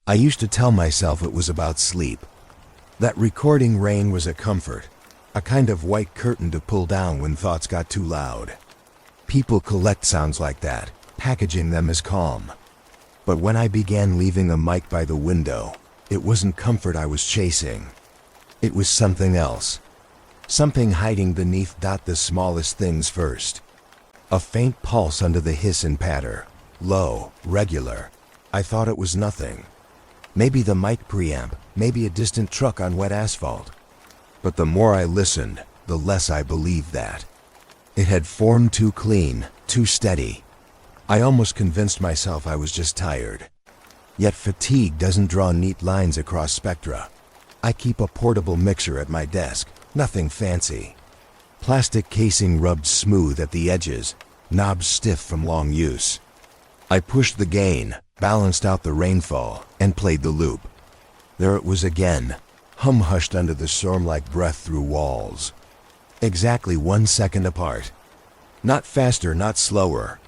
I used to tell myself it was about sleep. That recording rain was a comfort, a kind of white curtain to pull down when thoughts got too loud. People collect sounds like that, packaging them as calm. But when I began leaving a mic by the window, it wasn't comfort I was chasing. It was something else. Something hiding beneath the smallest things first. A faint pulse under the hiss and patter. Low, regular. I thought it was nothing. Maybe the mic preamp, maybe a distant truck on wet asphalt. But the more I listened, the less I believed that. It had formed too clean, too steady. I almost convinced myself I was just tired. Yet fatigue doesn't draw neat lines across spectra. I keep a portable mixer at my desk, nothing fancy. Plastic casing rubbed smooth at the edges, knobs stiff from long use. I pushed the gain, balanced out the rainfall, and played the loop. There it was again, hum-hushed under the storm-like breath through walls. Exactly 1 second apart. Not faster, not slower.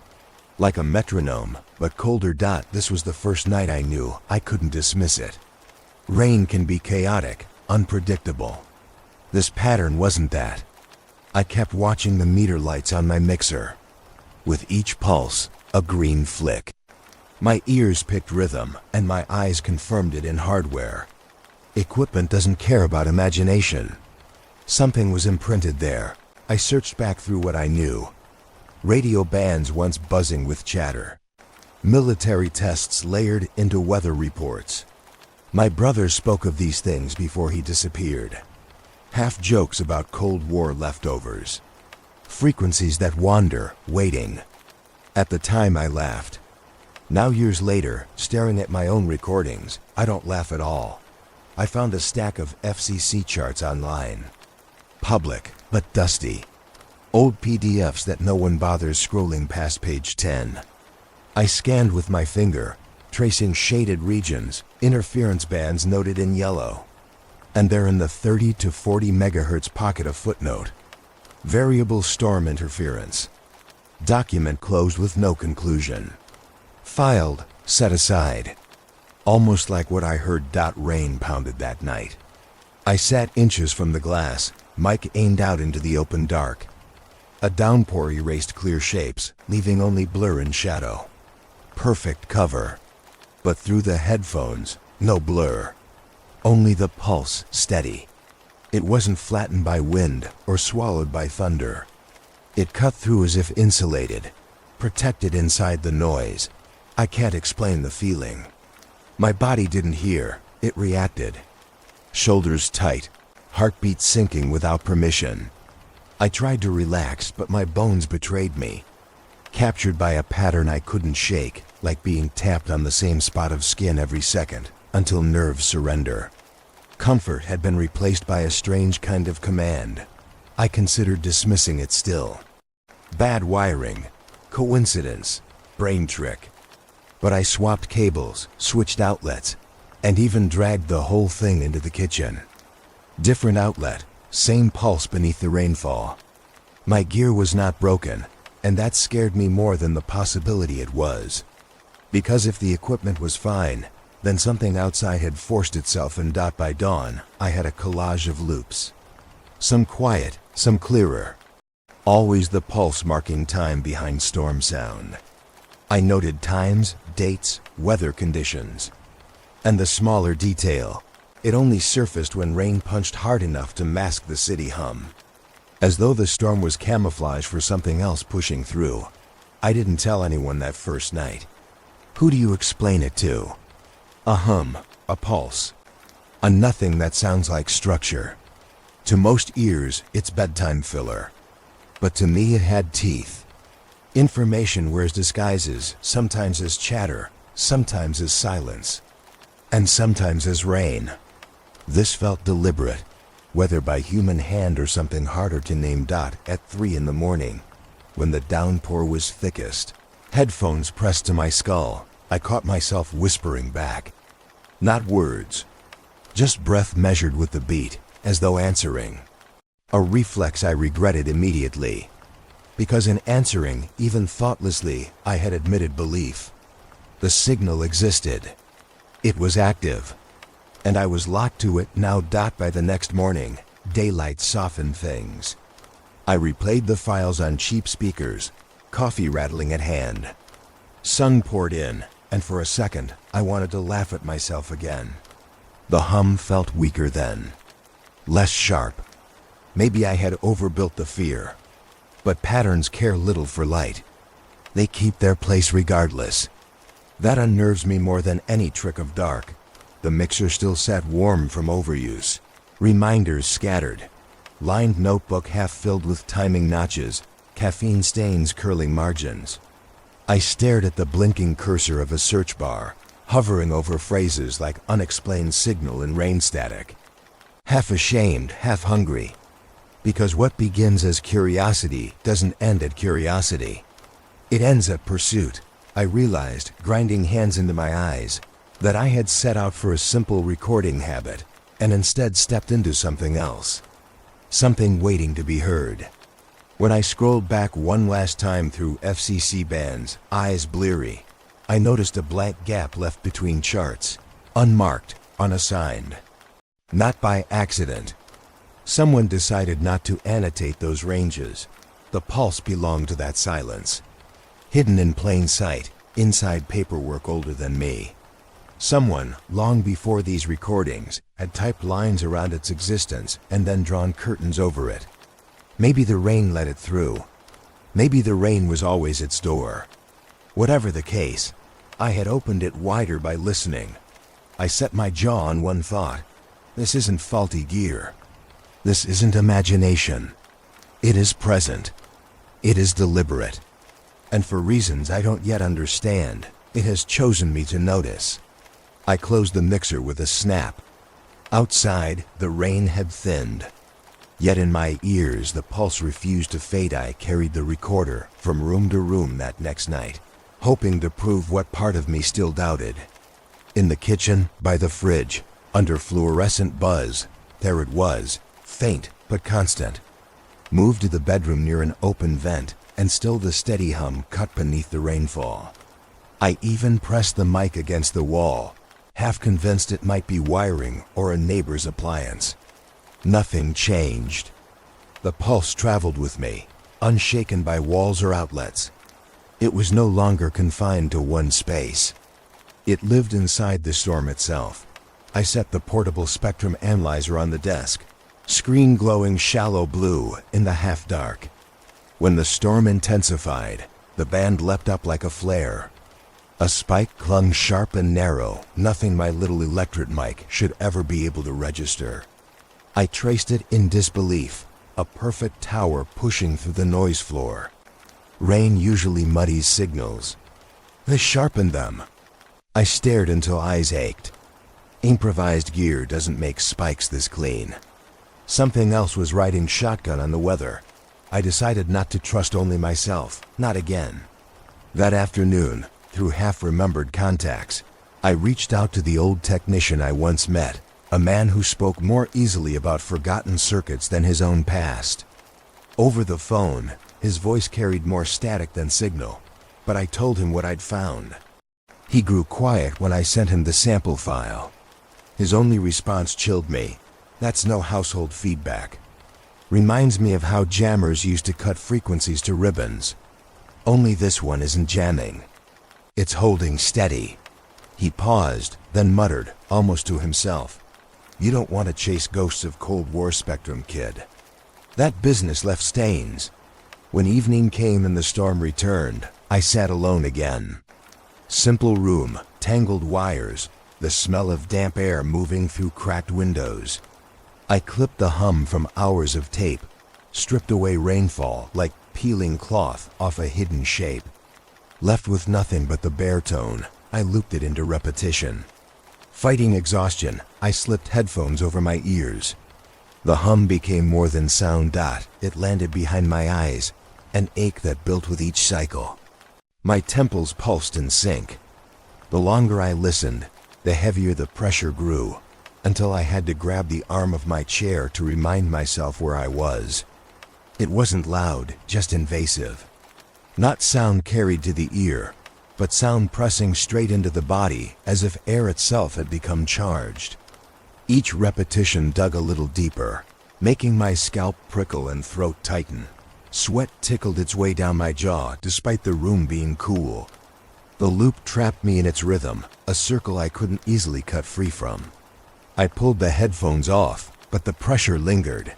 Like a metronome, but colder. This was the first night I knew I couldn't dismiss it. Rain can be chaotic, unpredictable. This pattern wasn't that. I kept watching the meter lights on my mixer. With each pulse, a green flick. My ears picked rhythm, and my eyes confirmed it in hardware. Equipment doesn't care about imagination. Something was imprinted there. I searched back through what I knew. Radio bands once buzzing with chatter. Military tests layered into weather reports. My brother spoke of these things before he disappeared. Half jokes about Cold War leftovers. Frequencies that wander, waiting. At the time I laughed. Now years later, staring at my own recordings, I don't laugh at all. I found a stack of FCC charts online. Public, but dusty. Old PDFs that no one bothers scrolling past page 10. I scanned with my finger, tracing shaded regions, interference bands noted in yellow. And there in the 30 to 40 megahertz pocket a footnote. Variable storm interference. Document closed with no conclusion. Filed, set aside. Almost like what I heard. Rain pounded that night. I sat inches from the glass, mic aimed out into the open dark. A downpour erased clear shapes, leaving only blur and shadow. Perfect cover. But through the headphones, no blur. Only the pulse, steady. It wasn't flattened by wind or swallowed by thunder. It cut through as if insulated, protected inside the noise. I can't explain the feeling. My body didn't hear, it reacted. Shoulders tight, heartbeat sinking without permission. I tried to relax, but my bones betrayed me. Captured by a pattern I couldn't shake, like being tapped on the same spot of skin every second, until nerves surrender. Comfort had been replaced by a strange kind of command. I considered dismissing it still. Bad wiring, coincidence, brain trick. But I swapped cables, switched outlets, and even dragged the whole thing into the kitchen. Different outlet, same pulse beneath the rainfall. My gear was not broken, and that scared me more than the possibility it was. Because if the equipment was fine, then something outside had forced itself, and by dawn, I had a collage of loops. Some quiet, some clearer. Always the pulse marking time behind storm sound. I noted times, dates, weather conditions. And the smaller detail, it only surfaced when rain punched hard enough to mask the city hum. As though the storm was camouflage for something else pushing through. I didn't tell anyone that first night. Who do you explain it to? A hum, a pulse. A nothing that sounds like structure. To most ears, it's bedtime filler. But to me it had teeth. Information wears disguises, sometimes as chatter, sometimes as silence, and sometimes as rain. This felt deliberate, whether by human hand or something harder to name. At 3 in the morning, when the downpour was thickest, headphones pressed to my skull, I caught myself whispering back. Not words, just breath measured with the beat, as though answering. A reflex I regretted immediately. Because in answering, even thoughtlessly, I had admitted belief. The signal existed. It was active, and I was locked to it now. By the next morning, daylight softened things. I replayed the files on cheap speakers, coffee rattling at hand. Sun poured in, and for a second, I wanted to laugh at myself again. The hum felt weaker then, less sharp. Maybe I had overbuilt the fear. But patterns care little for light. They keep their place regardless. That unnerves me more than any trick of dark. The mixer still sat warm from overuse. Reminders scattered. Lined notebook half filled with timing notches, caffeine stains curling margins. I stared at the blinking cursor of a search bar, hovering over phrases like unexplained signal and rain static. Half ashamed, half hungry. Because what begins as curiosity doesn't end at curiosity. It ends at pursuit. I realized, grinding hands into my eyes, that I had set out for a simple recording habit, and instead stepped into something else. Something waiting to be heard. When I scrolled back one last time through FCC bands, eyes bleary, I noticed a blank gap left between charts, unmarked, unassigned. Not by accident. Someone decided not to annotate those ranges. The pulse belonged to that silence. Hidden in plain sight, inside paperwork older than me. Someone, long before these recordings, had typed lines around its existence and then drawn curtains over it. Maybe the rain let it through. Maybe the rain was always its door. Whatever the case, I had opened it wider by listening. I set my jaw on one thought. This isn't faulty gear. This isn't imagination. It is present. It is deliberate. And for reasons I don't yet understand, it has chosen me to notice. I closed the mixer with a snap. Outside, the rain had thinned. Yet in my ears, the pulse refused to fade. I carried the recorder from room to room that next night, hoping to prove what part of me still doubted. In the kitchen, by the fridge, under fluorescent buzz, there it was, faint but constant. Moved to the bedroom near an open vent, and still the steady hum cut beneath the rainfall. I even pressed the mic against the wall, half convinced it might be wiring or a neighbor's appliance. Nothing changed. The pulse traveled with me, unshaken by walls or outlets. It was no longer confined to one space. It lived inside the storm itself. I set the portable spectrum analyzer on the desk, screen glowing shallow blue in the half-dark. When the storm intensified, the band leapt up like a flare. A spike clung sharp and narrow, nothing my little electret mic should ever be able to register. I traced it in disbelief, a perfect tower pushing through the noise floor. Rain usually muddies signals. This sharpened them. I stared until eyes ached. Improvised gear doesn't make spikes this clean. Something else was riding shotgun on the weather. I decided not to trust only myself, not again. That afternoon, through half-remembered contacts, I reached out to the old technician I once met, a man who spoke more easily about forgotten circuits than his own past. Over the phone, his voice carried more static than signal, but I told him what I'd found. He grew quiet when I sent him the sample file. His only response chilled me. That's no household feedback. Reminds me of how jammers used to cut frequencies to ribbons. Only this one isn't jamming. It's holding steady. He paused, then muttered, almost to himself. You don't want to chase ghosts of Cold War spectrum, kid. That business left stains. When evening came and the storm returned, I sat alone again. Simple room, tangled wires, the smell of damp air moving through cracked windows. I clipped the hum from hours of tape, stripped away rainfall like peeling cloth off a hidden shape. Left with nothing but the baritone, I looped it into repetition. Fighting exhaustion, I slipped headphones over my ears. The hum became more than sound. It landed behind my eyes, an ache that built with each cycle. My temples pulsed in sync. The longer I listened, the heavier the pressure grew, until I had to grab the arm of my chair to remind myself where I was. It wasn't loud, just invasive. Not sound carried to the ear, but sound pressing straight into the body as if air itself had become charged. Each repetition dug a little deeper, making my scalp prickle and throat tighten. Sweat tickled its way down my jaw despite the room being cool. The loop trapped me in its rhythm, a circle I couldn't easily cut free from. I pulled the headphones off, but the pressure lingered.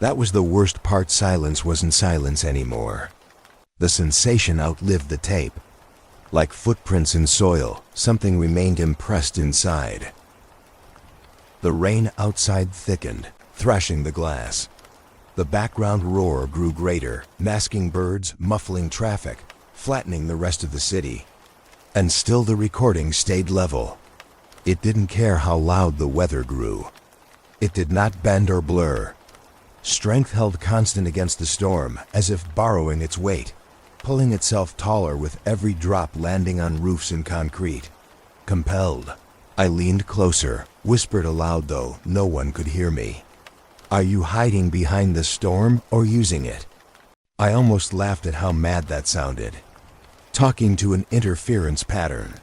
That was the worst part. Silence wasn't silence anymore. The sensation outlived the tape. Like footprints in soil, something remained impressed inside. The rain outside thickened, thrashing the glass. The background roar grew greater, masking birds, muffling traffic, flattening the rest of the city. And still the recording stayed level. It didn't care how loud the weather grew. It did not bend or blur. Strength held constant against the storm, as if borrowing its weight, pulling itself taller with every drop landing on roofs and concrete. Compelled, I leaned closer, whispered aloud though no one could hear me. Are you hiding behind the storm or using it? I almost laughed at how mad that sounded. Talking to an interference pattern.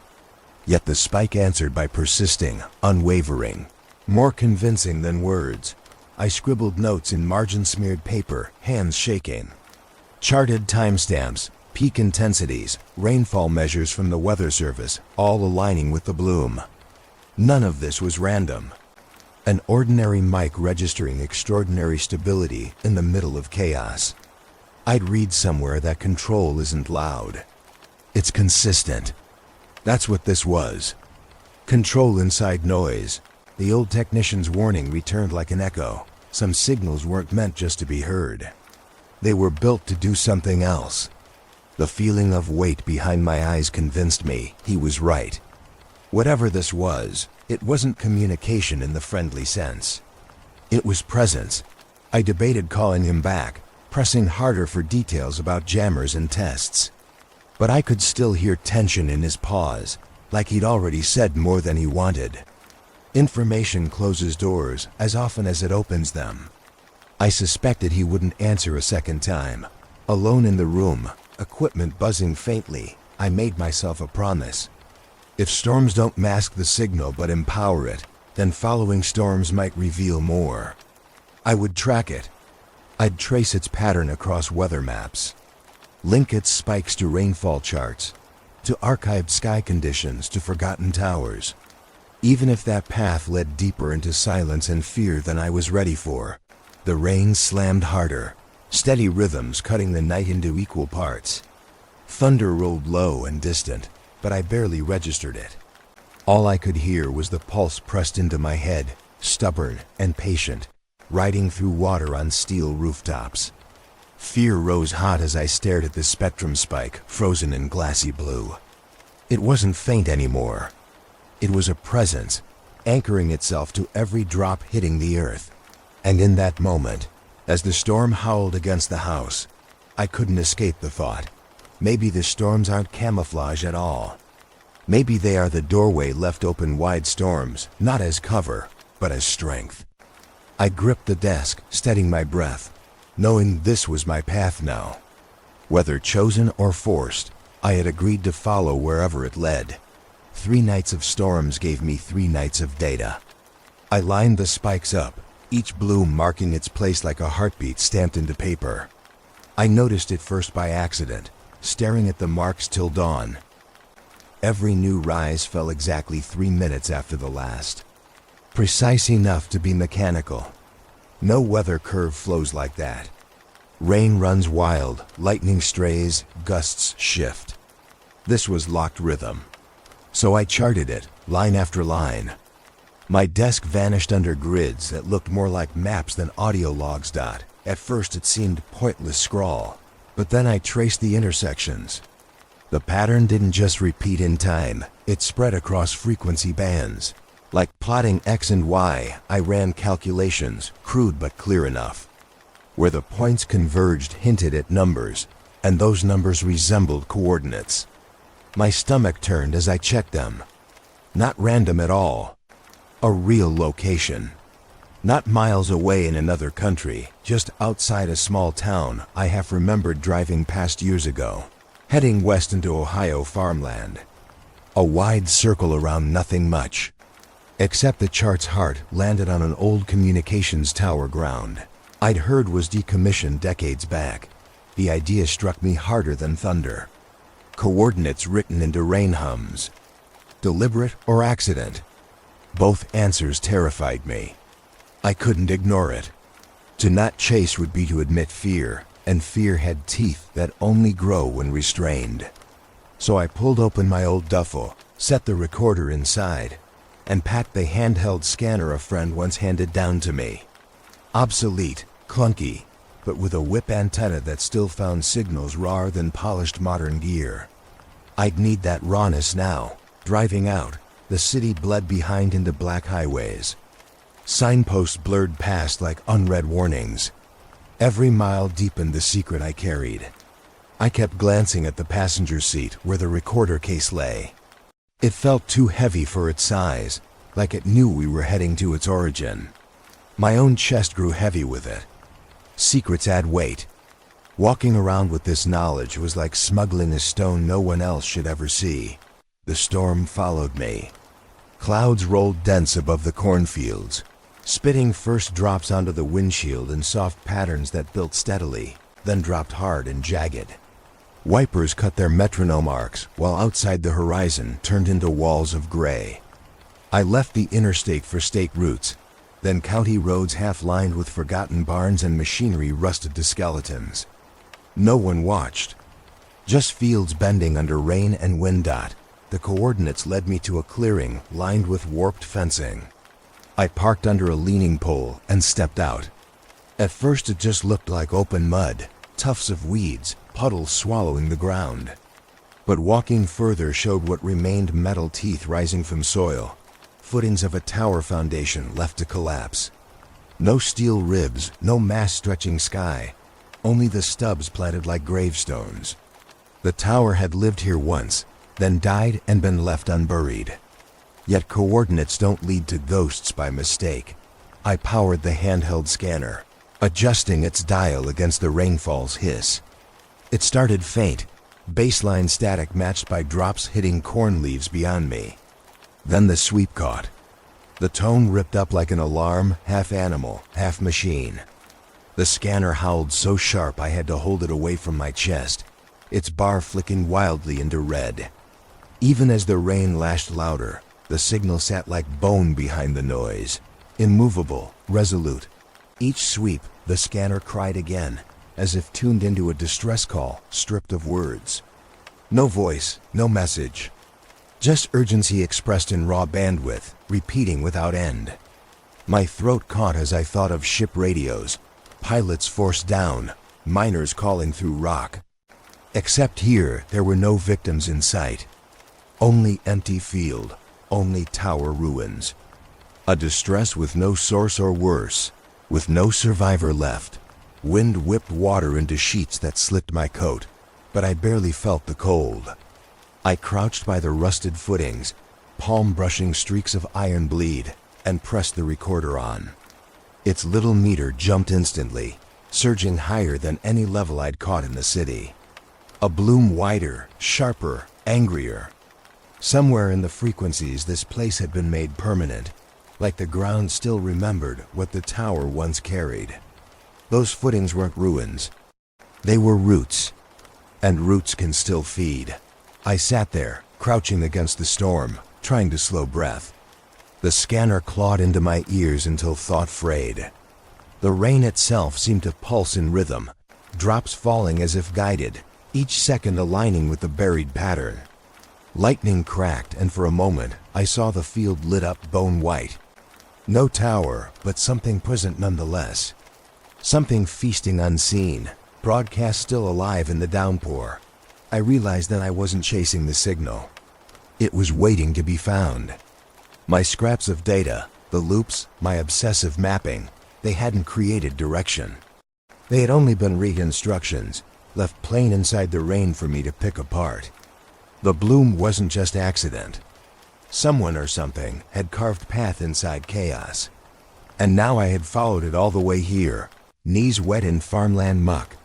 Yet the spike answered by persisting, unwavering, more convincing than words. I scribbled notes in margin-smeared paper, hands shaking. Charted timestamps, peak intensities, rainfall measures from the Weather Service, all aligning with the bloom. None of this was random. An ordinary mic registering extraordinary stability in the middle of chaos. I'd read somewhere that control isn't loud. It's consistent. That's what this was. Control inside noise. The old technician's warning returned like an echo. Some signals weren't meant just to be heard. They were built to do something else. The feeling of weight behind my eyes convinced me he was right. Whatever this was, it wasn't communication in the friendly sense. It was presence. I debated calling him back, pressing harder for details about jammers and tests. But I could still hear tension in his pause, like he'd already said more than he wanted. Information closes doors as often as it opens them. I suspected he wouldn't answer a second time. Alone in the room, equipment buzzing faintly, I made myself a promise. If storms don't mask the signal but empower it, then following storms might reveal more. I would track it. I'd trace its pattern across weather maps. Link its spikes to rainfall charts, to archived sky conditions, to forgotten towers. Even if that path led deeper into silence and fear than I was ready for. The rain slammed harder, steady rhythms cutting the night into equal parts. Thunder rolled low and distant, but I barely registered it. All I could hear was the pulse pressed into my head, stubborn and patient, riding through water on steel rooftops. Fear rose hot as I stared at the spectrum spike, frozen in glassy blue. It wasn't faint anymore. It was a presence, anchoring itself to every drop hitting the earth. And in that moment, as the storm howled against the house, I couldn't escape the thought, maybe the storms aren't camouflage at all. Maybe they are the doorway left open wide storms, not as cover, but as strength. I gripped the desk, steadying my breath, knowing this was my path now. Whether chosen or forced, I had agreed to follow wherever it led. 3 nights of storms gave me 3 nights of data. I lined the spikes up, each bloom marking its place like a heartbeat stamped into paper. I noticed it first by accident, staring at the marks till dawn. Every new rise fell exactly 3 minutes after the last. Precise enough to be mechanical. No weather curve flows like that. Rain runs wild, lightning strays, gusts shift. This was locked rhythm. So I charted it, line after line. My desk vanished under grids that looked more like maps than audio logs. At first it seemed pointless scrawl, but then I traced the intersections. The pattern didn't just repeat in time, it spread across frequency bands. Like plotting X and Y, I ran calculations, crude but clear enough. Where the points converged hinted at numbers, and those numbers resembled coordinates. My stomach turned as I checked them. Not random at all. A real location. Not miles away in another country, just outside a small town I half remembered driving past years ago. heading west into Ohio farmland. A wide circle around nothing much. Except the chart's heart landed on an old communications tower ground I'd heard was decommissioned decades back. The idea struck me harder than thunder. Coordinates written into rain hums. Deliberate or accident? Both answers terrified me. I couldn't ignore it. To not chase would be to admit fear, and fear had teeth that only grow when restrained. So I pulled open my old duffel, set the recorder inside, and packed the handheld scanner a friend once handed down to me. Obsolete, clunky, but with a whip antenna that still found signals rawer than polished modern gear. I'd need that rawness now. Driving out, the city bled behind into black highways. Signposts blurred past like unread warnings. Every mile deepened the secret I carried. I kept glancing at the passenger seat where the recorder case lay. It felt too heavy for its size, like it knew we were heading to its origin. My own chest grew heavy with it. Secrets add weight. Walking around with this knowledge was like smuggling a stone no one else should ever see. The storm followed me. Clouds rolled dense above the cornfields, spitting first drops onto the windshield in soft patterns that built steadily, then dropped hard and jagged. Wipers cut their metronome arcs, while outside the horizon turned into walls of gray. I left the interstate for state routes, then county roads half-lined with forgotten barns and machinery rusted to skeletons. No one watched. Just fields bending under rain and wind dot. The coordinates led me to a clearing lined with warped fencing. I parked under a leaning pole and stepped out. At first it just looked like open mud, tufts of weeds, puddles swallowing the ground. But walking further showed what remained metal teeth rising from soil, footings of a tower foundation left to collapse. No steel ribs, no mast-stretching sky, only the stubs planted like gravestones. The tower had lived here once, then died and been left unburied. Yet coordinates don't lead to ghosts by mistake. I powered the handheld scanner, adjusting its dial against the rainfall's hiss. It started faint, baseline static matched by drops hitting corn leaves beyond me. Then the sweep caught. The tone ripped up like an alarm, half animal, half machine. The scanner howled so sharp I had to hold it away from my chest, its bar flicking wildly into red. Even as the rain lashed louder, the signal sat like bone behind the noise, immovable, resolute. Each sweep, the scanner cried again, as if tuned into a distress call, stripped of words. No voice, no message. Just urgency expressed in raw bandwidth, repeating without end. My throat caught as I thought of ship radios, pilots forced down, miners calling through rock. Except here, there were no victims in sight. Only empty field, only tower ruins. A distress with no source or worse, with no survivor left. Wind whipped water into sheets that slicked my coat, but I barely felt the cold. I crouched by the rusted footings, palm brushing streaks of iron bleed, and pressed the recorder on. Its little meter jumped instantly, surging higher than any level I'd caught in the city. A bloom wider, sharper, angrier. Somewhere in the frequencies this place had been made permanent, like the ground still remembered what the tower once carried. Those footings weren't ruins. They were roots, and roots can still feed. I sat there, crouching against the storm, trying to slow breath. The scanner clawed into my ears until thought frayed. The rain itself seemed to pulse in rhythm, drops falling as if guided, each second aligning with the buried pattern. Lightning cracked, and for a moment, I saw the field lit up bone white. No tower, but something present nonetheless. Something feasting unseen, broadcast still alive in the downpour. I realized that I wasn't chasing the signal. It was waiting to be found. My scraps of data, the loops, my obsessive mapping, they hadn't created direction. They had only been read instructions, left plain inside the rain for me to pick apart. The bloom wasn't just accident. Someone or something had carved path inside chaos. And now I had followed it all the way here, knees wet in farmland muck.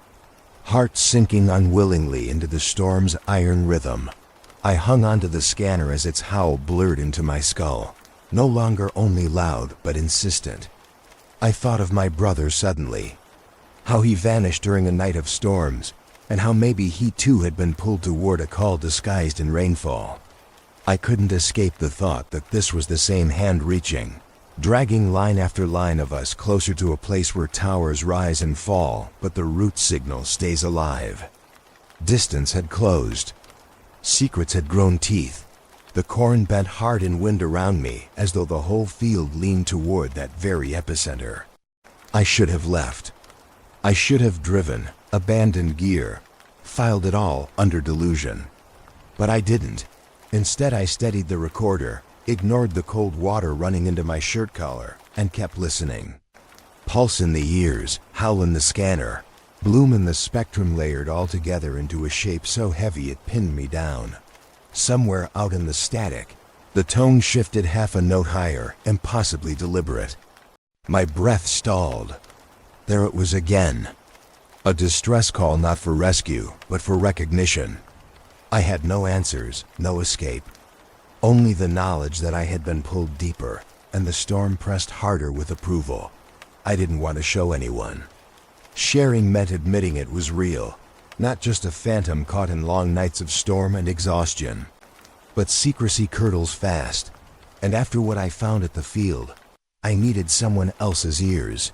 heart sinking unwillingly into the storm's iron rhythm. I hung onto the scanner as its howl blurred into my skull, no longer only loud but insistent. I thought of my brother suddenly, how he vanished during a night of storms, and how maybe he too had been pulled toward a call disguised in rainfall. I couldn't escape the thought that this was the same hand reaching, dragging line after line of us closer to a place where towers rise and fall, but the root signal stays alive. Distance had closed. Secrets had grown teeth. The corn bent hard in wind around me, as though the whole field leaned toward that very epicenter. I should have left. I should have driven, abandoned gear, filed it all under delusion. But I didn't. Instead, I steadied the recorder, ignored the cold water running into my shirt collar, and kept listening. Pulse in the ears, howl in the scanner, bloom in the spectrum layered all together into a shape so heavy it pinned me down. Somewhere out in the static, the tone shifted half a note higher, impossibly deliberate. My breath stalled. There it was again. A distress call not for rescue, but for recognition. I had no answers, no escape. Only the knowledge that I had been pulled deeper, and the storm pressed harder with approval. I didn't want to show anyone. Sharing meant admitting it was real, not just a phantom caught in long nights of storm and exhaustion. But secrecy curdles fast, and after what I found at the field, I needed someone else's ears.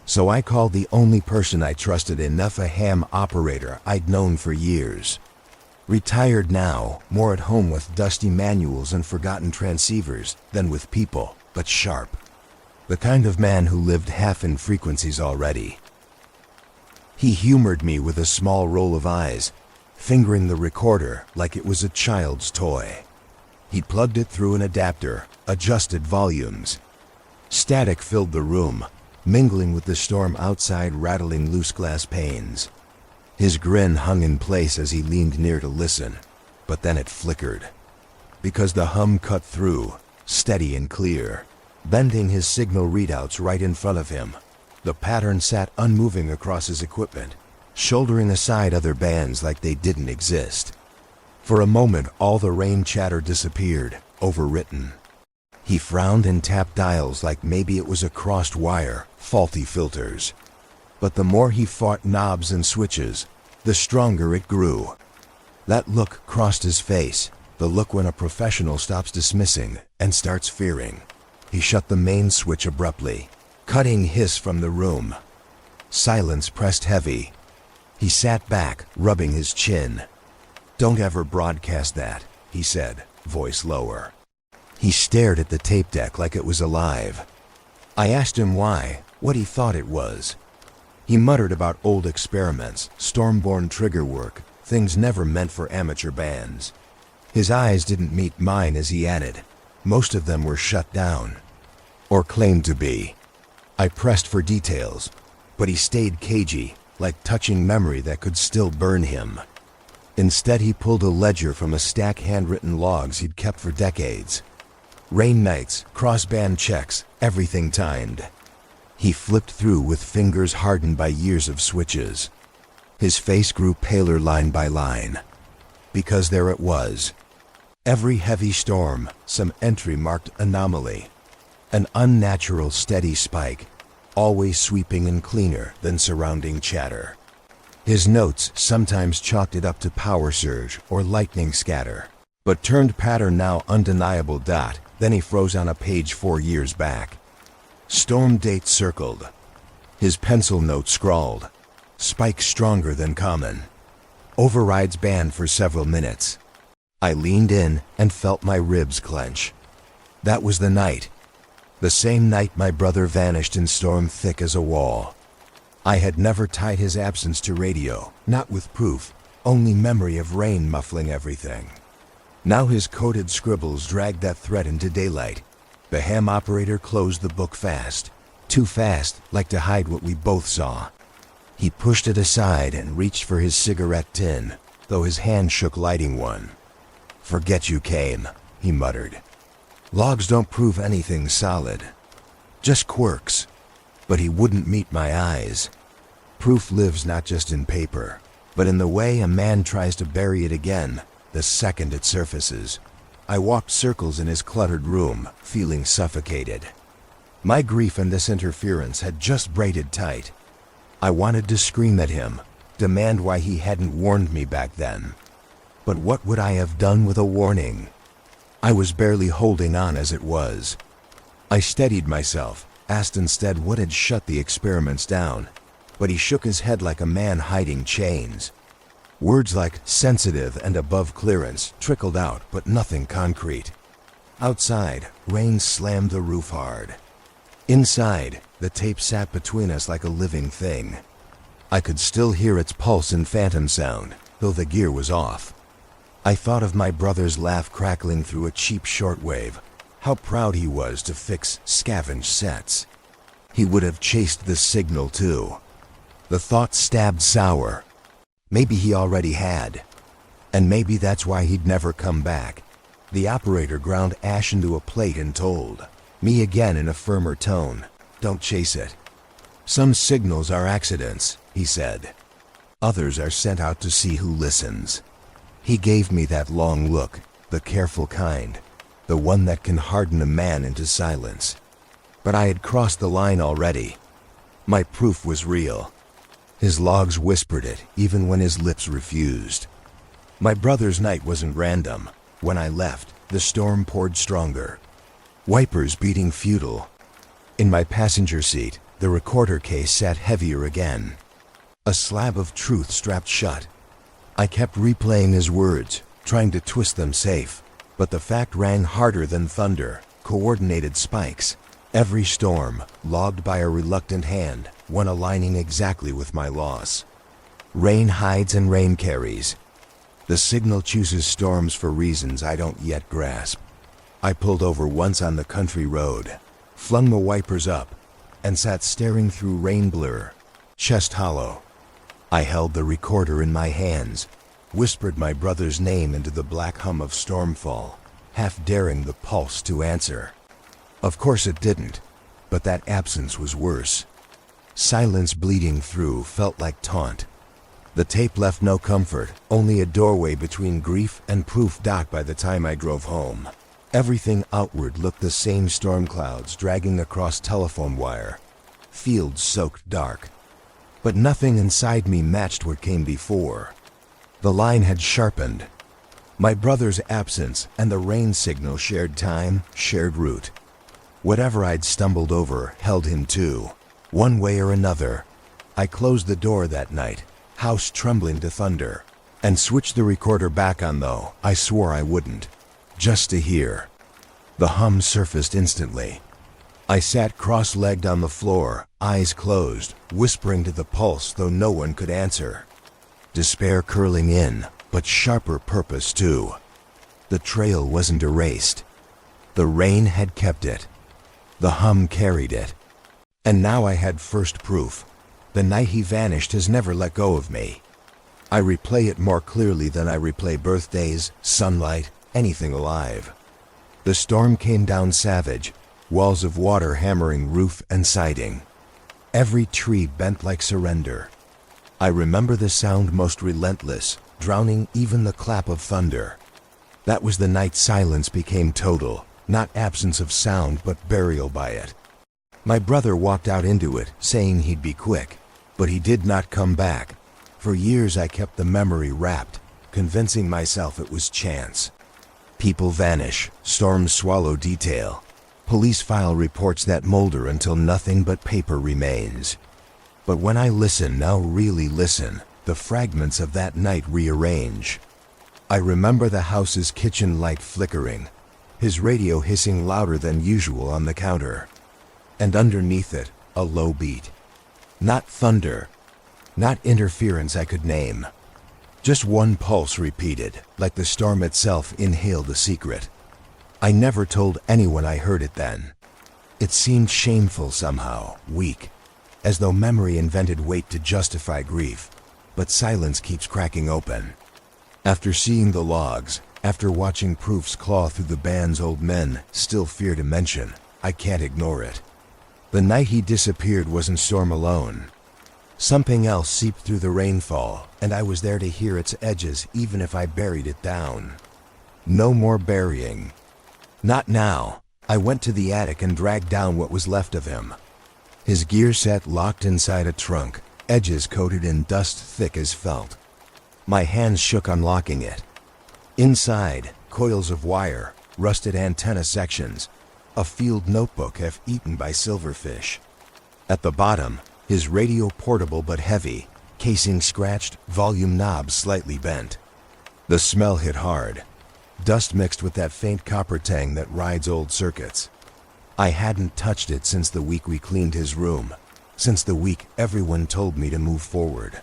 So I called the only person I trusted enough, a ham operator I'd known for years. Retired now, more at home with dusty manuals and forgotten transceivers than with people, but sharp. The kind of man who lived half in frequencies already. He humored me with a small roll of eyes, fingering the recorder like it was a child's toy. He plugged it through an adapter, adjusted volumes. Static filled the room, mingling with the storm outside, rattling loose glass panes. His grin hung in place as he leaned near to listen, but then it flickered. Because the hum cut through, steady and clear, bending his signal readouts right in front of him. The pattern sat unmoving across his equipment, shouldering aside other bands like they didn't exist. For a moment, all the rain chatter disappeared, overwritten. He frowned and tapped dials like maybe it was a crossed wire, faulty filters. But the more he fought knobs and switches, the stronger it grew. That look crossed his face, the look when a professional stops dismissing and starts fearing. He shut the main switch abruptly, cutting hiss from the room. Silence pressed heavy. He sat back, rubbing his chin. "Don't ever broadcast that," he said, voice lower. He stared at the tape deck like it was alive. I asked him why, what he thought it was. He muttered about old experiments, storm-born trigger work, things never meant for amateur bands. His eyes didn't meet mine as he added, most of them were shut down. Or claimed to be. I pressed for details, but he stayed cagey, like touching memory that could still burn him. Instead, he pulled a ledger from a stack handwritten logs he'd kept for decades. Rain nights, cross-band checks, everything timed. He flipped through with fingers hardened by years of switches. His face grew paler line by line. Because there it was. Every heavy storm, some entry marked anomaly. An unnatural steady spike, always sweeping and cleaner than surrounding chatter. His notes sometimes chalked it up to power surge or lightning scatter, but turned pattern now undeniable dot, then he froze on a page 4 years back. Storm date circled. His pencil note scrawled. Spike stronger than common. Overrides banned for several minutes. I leaned in and felt my ribs clench. That was the night. The same night my brother vanished in storm thick as a wall. I had never tied his absence to radio, not with proof, only memory of rain muffling everything. Now his coded scribbles dragged that thread into daylight. The ham operator closed the book fast. Too fast, like to hide what we both saw. He pushed it aside and reached for his cigarette tin, though his hand shook lighting one. "Forget you came," he muttered. "Logs don't prove anything solid. Just quirks." But he wouldn't meet my eyes. Proof lives not just in paper, but in the way a man tries to bury it again the second it surfaces. I walked circles in his cluttered room, feeling suffocated. My grief and this interference had just braided tight. I wanted to scream at him, demand why he hadn't warned me back then. But what would I have done with a warning? I was barely holding on as it was. I steadied myself, asked instead what had shut the experiments down, but he shook his head like a man hiding chains. Words like sensitive and above clearance trickled out, but nothing concrete. Outside, rain slammed the roof hard. Inside, the tape sat between us like a living thing. I could still hear its pulse and phantom sound, though the gear was off. I thought of my brother's laugh crackling through a cheap shortwave, how proud he was to fix scavenged sets. He would have chased the signal too. The thought stabbed sour. Maybe he already had. And maybe that's why he'd never come back. The operator ground ash into a plate and told me again in a firmer tone, "Don't chase it. Some signals are accidents," he said. "Others are sent out to see who listens." He gave me that long look, the careful kind, the one that can harden a man into silence. But I had crossed the line already. My proof was real. His logs whispered it, even when his lips refused. My brother's night wasn't random. When I left, the storm poured stronger. Wipers beating futile. In my passenger seat, the recorder case sat heavier again. A slab of truth strapped shut. I kept replaying his words, trying to twist them safe, but the fact rang harder than thunder, coordinated spikes. Every storm, logged by a reluctant hand, one aligning exactly with my loss. Rain hides and rain carries. The signal chooses storms for reasons I don't yet grasp. I pulled over once on the country road, flung the wipers up, and sat staring through rain blur, chest hollow. I held the recorder in my hands, whispered my brother's name into the black hum of stormfall, half daring the pulse to answer. Of course it didn't, but that absence was worse. Silence bleeding through felt like taunt. The tape left no comfort, only a doorway between grief and proof. By the time I drove home, everything outward looked the same: storm clouds dragging across telephone wire, fields soaked dark. But nothing inside me matched what came before. The line had sharpened. My brother's absence and the rain signal shared time, shared route. Whatever I'd stumbled over held him too, one way or another. I closed the door that night, house trembling to thunder, and switched the recorder back on, though I swore I wouldn't, just to hear. The hum surfaced instantly. I sat cross-legged on the floor, eyes closed, whispering to the pulse though no one could answer. Despair curling in, but sharper purpose too. The trail wasn't erased. The rain had kept it. The hum carried it. And now I had first proof. The night he vanished has never let go of me. I replay it more clearly than I replay birthdays, sunlight, anything alive. The storm came down savage, walls of water hammering roof and siding. Every tree bent like surrender. I remember the sound most relentless, drowning even the clap of thunder. That was the night silence became total, not absence of sound but burial by it. My brother walked out into it, saying he'd be quick, but he did not come back. For years I kept the memory wrapped, convincing myself it was chance. People vanish, storms swallow detail. Police file reports that molder until nothing but paper remains. But when I listen, now really listen, the fragments of that night rearrange. I remember the house's kitchen light flickering, his radio hissing louder than usual on the counter. And underneath it, a low beat. Not thunder, not interference I could name. Just one pulse repeated, like the storm itself inhaled a secret. I never told anyone I heard it then. It seemed shameful somehow, weak, as though memory invented weight to justify grief. But silence keeps cracking open. After seeing the logs, after watching proofs claw through the band's old men still fear to mention, I can't ignore it. The night he disappeared wasn't storm alone. Something else seeped through the rainfall, and I was there to hear its edges even if I buried it down. No more burying. Not now. I went to the attic and dragged down what was left of him. His gear set locked inside a trunk, edges coated in dust thick as felt. My hands shook unlocking it. Inside, coils of wire, rusted antenna sections, a field notebook half eaten by silverfish. At the bottom, his radio portable but heavy, casing scratched, volume knob slightly bent. The smell hit hard. Dust mixed with that faint copper tang that rides old circuits. I hadn't touched it since the week we cleaned his room, since the week everyone told me to move forward.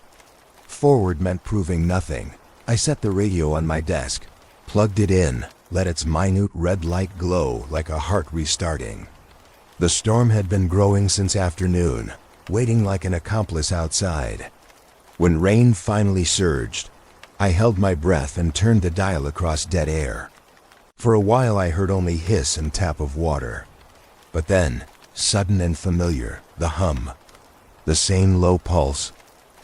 Forward meant proving nothing. I set the radio on my desk, plugged it in, let its minute red light glow like a heart restarting. The storm had been growing since afternoon, waiting like an accomplice outside. When rain finally surged, I held my breath and turned the dial across dead air. For a while I heard only hiss and tap of water. But then, sudden and familiar, the hum. The same low pulse,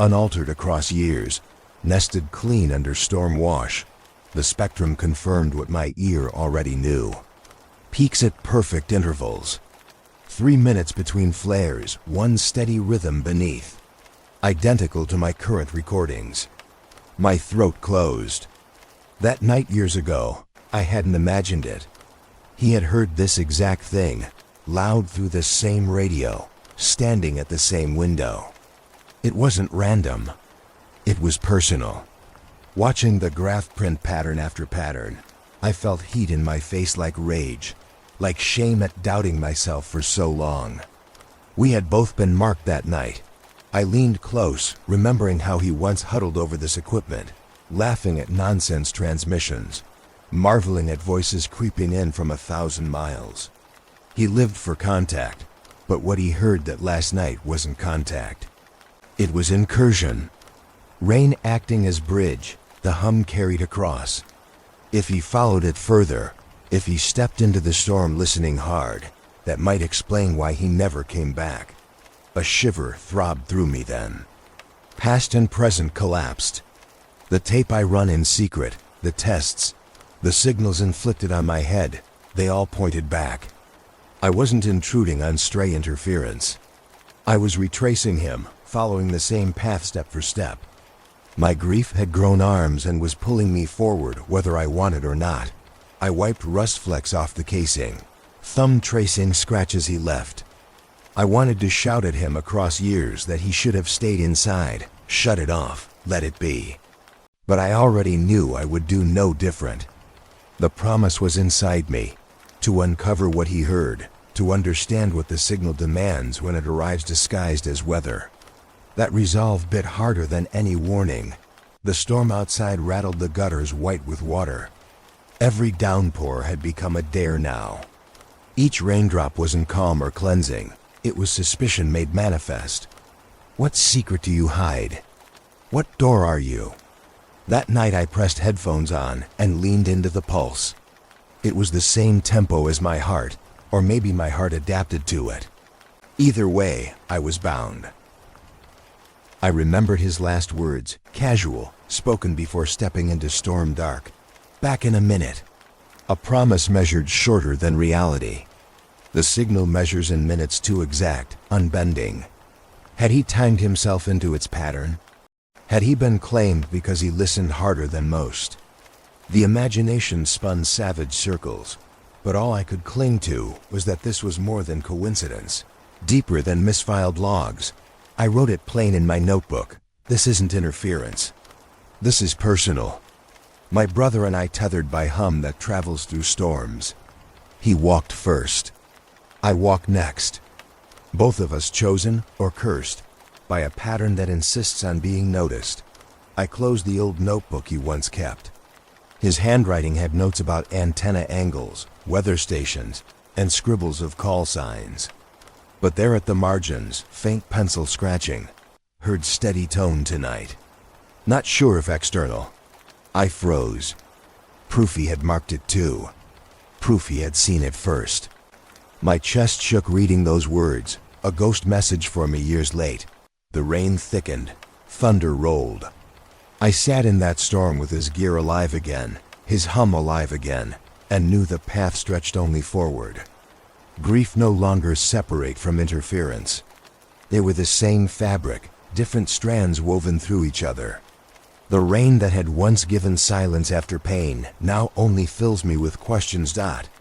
unaltered across years, nested clean under storm wash. The spectrum confirmed what my ear already knew. Peaks at perfect intervals. 3 minutes between flares, one steady rhythm beneath. Identical to my current recordings. My throat closed. That night years ago, I hadn't imagined it. He had heard this exact thing, loud through the same radio, standing at the same window. It wasn't random. It was personal. Watching the graph print pattern after pattern, I felt heat in my face like rage, like shame at doubting myself for so long. We had both been marked that night. I leaned close, remembering how he once huddled over this equipment, laughing at nonsense transmissions, marveling at voices creeping in from 1,000 miles. He lived for contact, but what he heard that last night wasn't contact. It was incursion. Rain acting as bridge, the hum carried across. If he followed it further, if he stepped into the storm listening hard, that might explain why he never came back. A shiver throbbed through me then. Past and present collapsed. The tape I run in secret, the tests, the signals inflicted on my head, they all pointed back. I wasn't intruding on stray interference. I was retracing him, following the same path step for step. My grief had grown arms and was pulling me forward whether I wanted or not. I wiped rust flecks off the casing, thumb tracing scratches he left. I wanted to shout at him across years that he should have stayed inside, shut it off, let it be. But I already knew I would do no different. The promise was inside me, to uncover what he heard, to understand what the signal demands when it arrives disguised as weather. That resolve bit harder than any warning. The storm outside rattled the gutters white with water. Every downpour had become a dare now. Each raindrop wasn't calm or cleansing. It was suspicion made manifest. What secret do you hide? What door are you? That night I pressed headphones on and leaned into the pulse. It was the same tempo as my heart, or maybe my heart adapted to it. Either way, I was bound. I remembered his last words, casual, spoken before stepping into storm dark. Back in a minute. A promise measured shorter than reality. The signal measures in minutes too exact, unbending. Had he timed himself into its pattern? Had he been claimed because he listened harder than most? The imagination spun savage circles, but all I could cling to was that this was more than coincidence, deeper than misfiled logs. I wrote it plain in my notebook. This isn't interference. This is personal. My brother and I tethered by hum that travels through storms. He walked first. I walk next. Both of us chosen or cursed by a pattern that insists on being noticed. I closed the old notebook he once kept. His handwriting had notes about antenna angles, weather stations, and scribbles of call signs. But there at the margins, faint pencil scratching, heard steady tone tonight. Not sure if external. I froze. Proof he had marked it too. Proof he had seen it first. My chest shook reading those words, a ghost message for me years late. The rain thickened. Thunder rolled. I sat in that storm with his gear alive again, his hum alive again, and knew the path stretched only forward. Grief no longer separate from interference. They were the same fabric, different strands woven through each other. The rain that had once given silence after pain now only fills me with questions.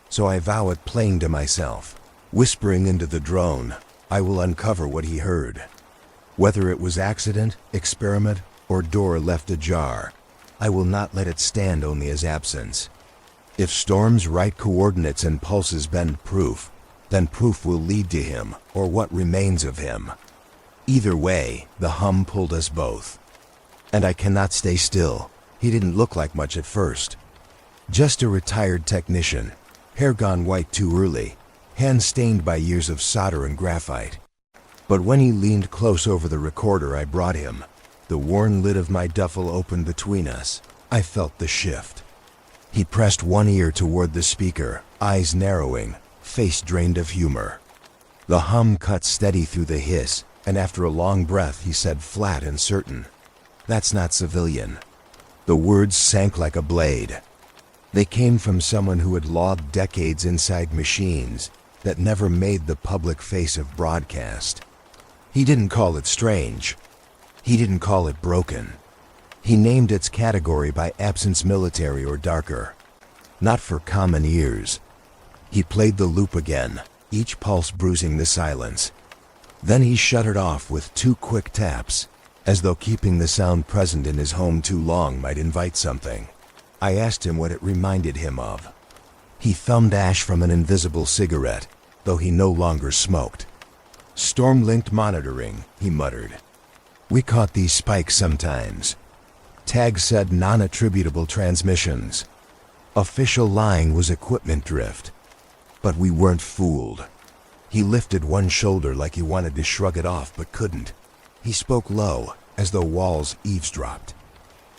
So I vow it, playing to myself, whispering into the drone, I will uncover what he heard. Whether it was accident, experiment, or door left ajar, I will not let it stand only as absence. If storms write coordinates and pulses bend proof, then proof will lead to him, or what remains of him. Either way, the hum pulled us both. And I cannot stay still. He didn't look like much at first. Just a retired technician, hair gone white too early, hands stained by years of solder and graphite. But when he leaned close over the recorder I brought him, the worn lid of my duffel opened between us. I felt the shift. He pressed one ear toward the speaker, eyes narrowing, face drained of humor. The hum cut steady through the hiss, and after a long breath he said flat and certain, "That's not civilian." The words sank like a blade. They came from someone who had logged decades inside machines that never made the public face of broadcast. He didn't call it strange. He didn't call it broken. He named its category by absence, military or darker. Not for common ears. He played the loop again, each pulse bruising the silence. Then he shut it off with 2 quick taps, as though keeping the sound present in his home too long might invite something. I asked him what it reminded him of. He thumbed ash from an invisible cigarette, though he no longer smoked. "Storm-linked monitoring," he muttered. "We caught these spikes sometimes." Tag said non-attributable transmissions. Official lying was equipment drift. But we weren't fooled. He lifted one shoulder like he wanted to shrug it off but couldn't. He spoke low, as though walls eavesdropped.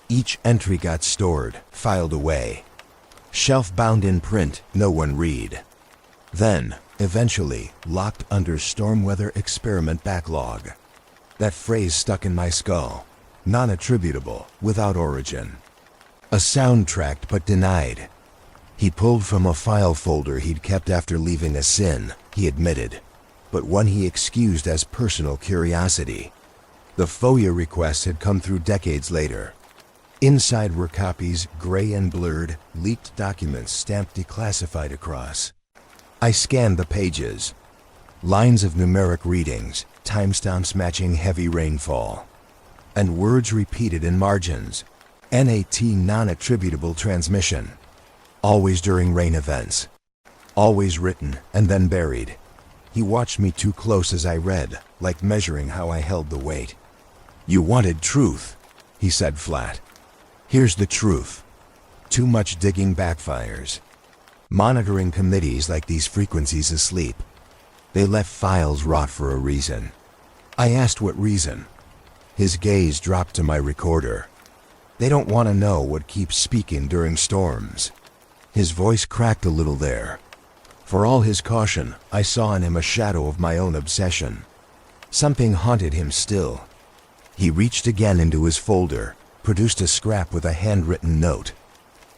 Each entry got stored, filed away. Shelf bound in print, no one read. Then, eventually, locked under storm weather experiment backlog. That phrase stuck in my skull. Non-attributable, without origin. A sound tracked but denied. He pulled from a file folder he'd kept after leaving a sin, he admitted, but one he excused as personal curiosity. The FOIA requests had come through decades later. Inside were copies, gray and blurred, leaked documents stamped declassified across. I scanned the pages. Lines of numeric readings, timestamps matching heavy rainfall. And words repeated in margins. NAT, non-attributable transmission. Always during rain events. Always written and then buried. He watched me too close as I read, like measuring how I held the weight. "You wanted truth," he said flat. "Here's the truth. Too much digging backfires. Monitoring committees like these frequencies asleep. They let files rot for a reason." I asked what reason. His gaze dropped to my recorder. "They don't want to know what keeps speaking during storms." His voice cracked a little there. For all his caution, I saw in him a shadow of my own obsession. Something haunted him still. He reached again into his folder, produced a scrap with a handwritten note.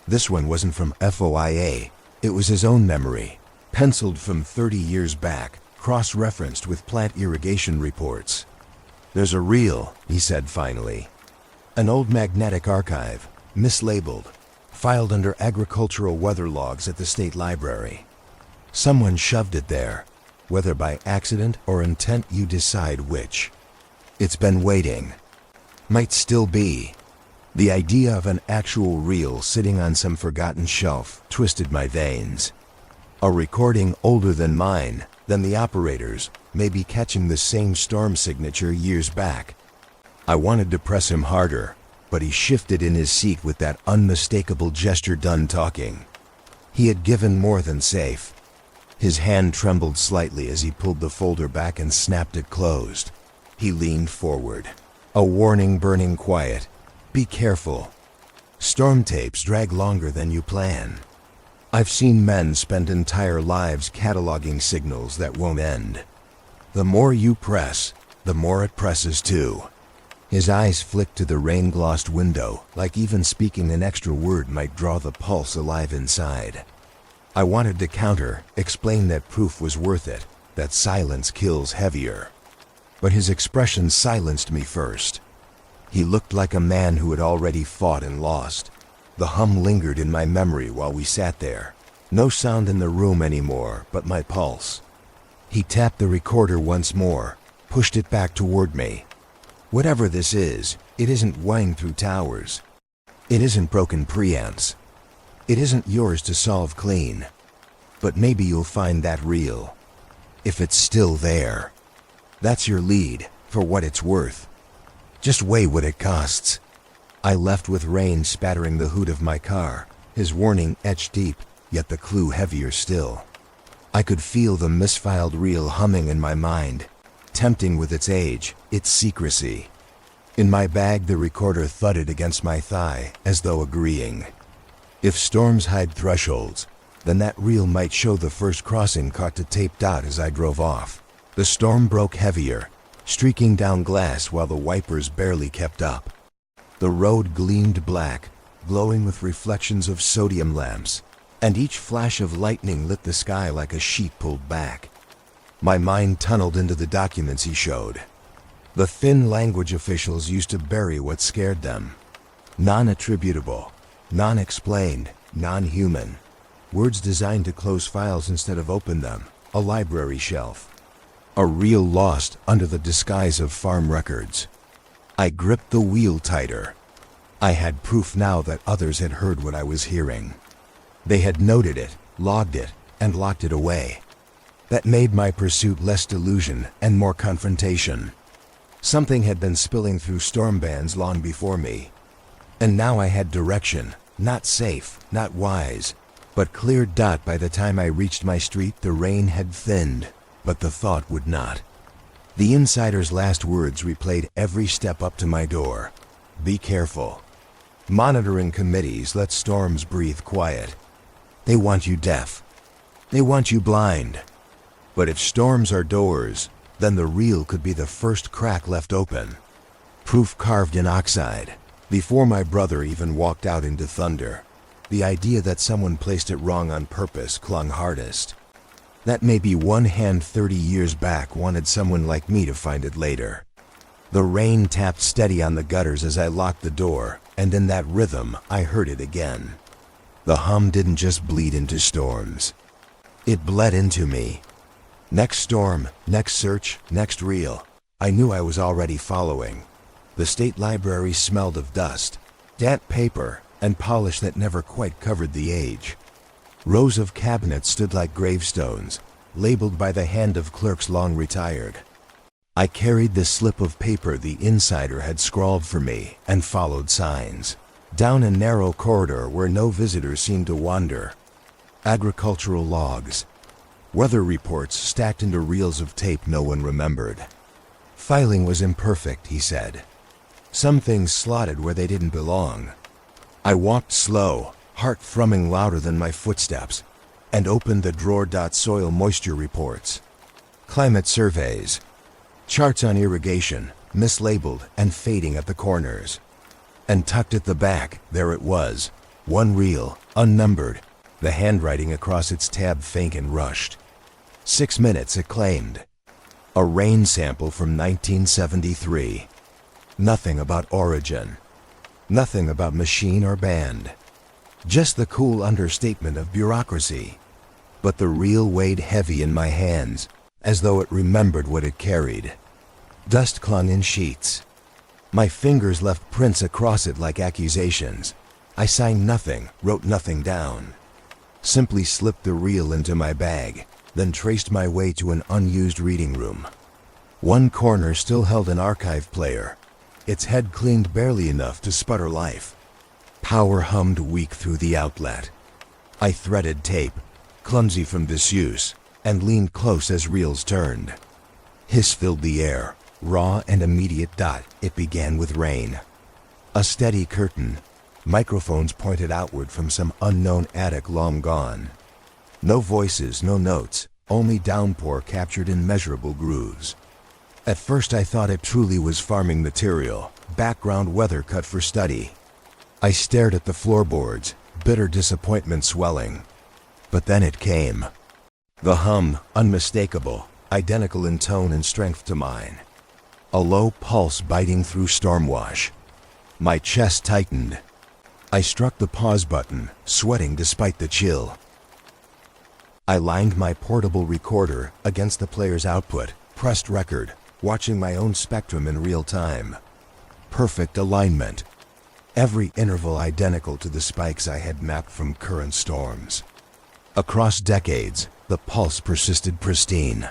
This one wasn't from FOIA. It was his own memory, penciled from 30 years back, cross-referenced with plant irrigation reports. "There's a reel," he said finally. "An old magnetic archive, mislabeled, filed under agricultural weather logs at the state library. Someone shoved it there, whether by accident or intent, you decide which. It's been waiting. Might still be." The idea of an actual reel sitting on some forgotten shelf twisted my veins. A recording older than mine, than the operator's, maybe catching the same storm signature years back. I wanted to press him harder, but he shifted in his seat with that unmistakable gesture, done talking. He had given more than safe. His hand trembled slightly as he pulled the folder back and snapped it closed. He leaned forward. A warning burning quiet. "Be careful. Storm tapes drag longer than you plan. I've seen men spend entire lives cataloging signals that won't end. The more you press, the more it presses too. His eyes flicked to the rain-glossed window, like even speaking an extra word might draw the pulse alive inside. I wanted to counter, explain that proof was worth it, that silence kills heavier. But his expression silenced me first. He looked like a man who had already fought and lost. The hum lingered in my memory while we sat there. No sound in the room anymore, but my pulse. He tapped the recorder once more, pushed it back toward me. Whatever this is, it isn't whining through towers. It isn't broken preamps. It isn't yours to solve clean. But maybe you'll find that real. If it's still there. That's your lead, for what it's worth. Just weigh what it costs. I left with rain spattering the hood of my car, his warning etched deep, yet the clue heavier still. I could feel the misfiled reel humming in my mind, tempting with its age, its secrecy. In my bag, the recorder thudded against my thigh, as though agreeing. If storms hide thresholds, then that reel might show the first crossing caught to tape dot as I drove off. The storm broke heavier, streaking down glass while the wipers barely kept up. The road gleamed black, glowing with reflections of sodium lamps, and each flash of lightning lit the sky like a sheet pulled back. My mind tunneled into the documents he showed. The thin language officials used to bury what scared them. Non-attributable, non-explained, non-human. Words designed to close files instead of open them. A library shelf. A reel lost under the disguise of farm records. I gripped the wheel tighter. I had proof now that others had heard what I was hearing. They had noted it, logged it, and locked it away. That made my pursuit less delusion and more confrontation. Something had been spilling through storm bands long before me. And now I had direction, not safe, not wise, but clear dot. By the time I reached my street, the rain had thinned, but the thought would not. The insider's last words replayed every step up to my door. Be careful. Monitoring committees let storms breathe quiet. They want you deaf. They want you blind. But if storms are doors, then the reel could be the first crack left open. Proof carved in oxide. Before my brother even walked out into thunder, the idea that someone placed it wrong on purpose clung hardest. That maybe one hand 30 years back wanted someone like me to find it later. The rain tapped steady on the gutters as I locked the door, and in that rhythm, I heard it again. The hum didn't just bleed into storms. It bled into me. Next storm, next search, next reel. I knew I was already following. The state library smelled of dust, damp paper, and polish that never quite covered the age. Rows of cabinets stood like gravestones, labeled by the hand of clerks long retired. I carried the slip of paper the insider had scrawled for me and followed signs. Down a narrow corridor where no visitors seemed to wander. Agricultural logs. Weather reports stacked into reels of tape no one remembered. Filing was imperfect, he said. Some things slotted where they didn't belong. I walked slow, heart thrumming louder than my footsteps, and opened the drawer. Soil moisture reports. Climate surveys. Charts on irrigation, mislabeled and fading at the corners. And tucked at the back, there it was. One reel, unnumbered, the handwriting across its tab faint and rushed. 6 minutes, it claimed. A rain sample from 1973. Nothing about origin. Nothing about machine or band. Just the cool understatement of bureaucracy. But the reel weighed heavy in my hands, as though it remembered what it carried. Dust clung in sheets. My fingers left prints across it like accusations. I signed nothing, wrote nothing down. Simply slipped the reel into my bag, then traced my way to an unused reading room. One corner still held an archive player, its head cleaned barely enough to sputter life. Power hummed weak through the outlet. I threaded tape, clumsy from disuse, and leaned close as reels turned. Hiss filled the air, raw and immediate. It began with rain. A steady curtain. Microphones pointed outward from some unknown attic long gone. No voices, no notes, only downpour captured in measurable grooves. At first I thought it truly was farming material, background weather cut for study. I stared at the floorboards, bitter disappointment swelling. But then it came. The hum, unmistakable, identical in tone and strength to mine. A low pulse biting through stormwash. My chest tightened. I struck the pause button, sweating despite the chill. I lined my portable recorder against the player's output, pressed record, watching my own spectrum in real time. Perfect alignment. Every interval identical to the spikes I had mapped from current storms. Across decades, the pulse persisted pristine.